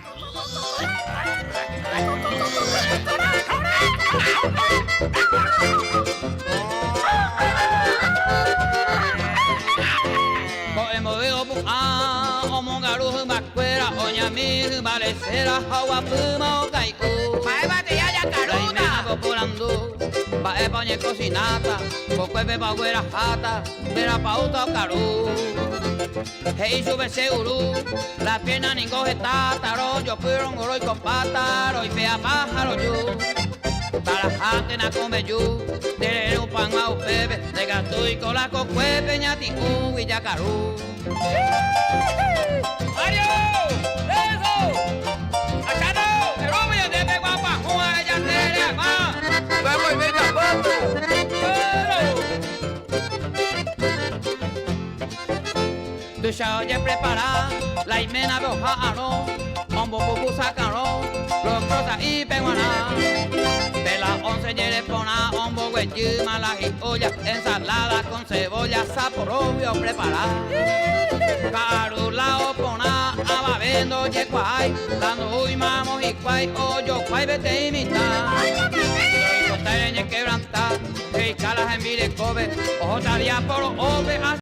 Bae poñe cocinata, cocuepe pa' güera jata, vera pa' uta caru. Hey, sube seguro, la pierna ni coge tátaro, yo piro un goro y con pátaro, y pea pájaro yo. Para la gente na come yo, de un pan a un pepe, de gato y con la cocuepe, ñati y yacarú. ¡Mario! ¡Eso! ¡Acá no! ¡El hombre de pe guapa, juega ya te más! ¡Vamos y venga, papo! Ducha oye preparar, la imena veo jaro, hombo pupu sacaró, los crozas y peguaná. De las 11 llere pona, hombo güey, mala y olla, ensalada con cebolla, saporobio preparar. Carula o pona, ababendo yequay, dando uy mamos y cuay, oyo cuay vete imitar. Teñe quebrantar, que calas en mire cobe, ojo talia por ove.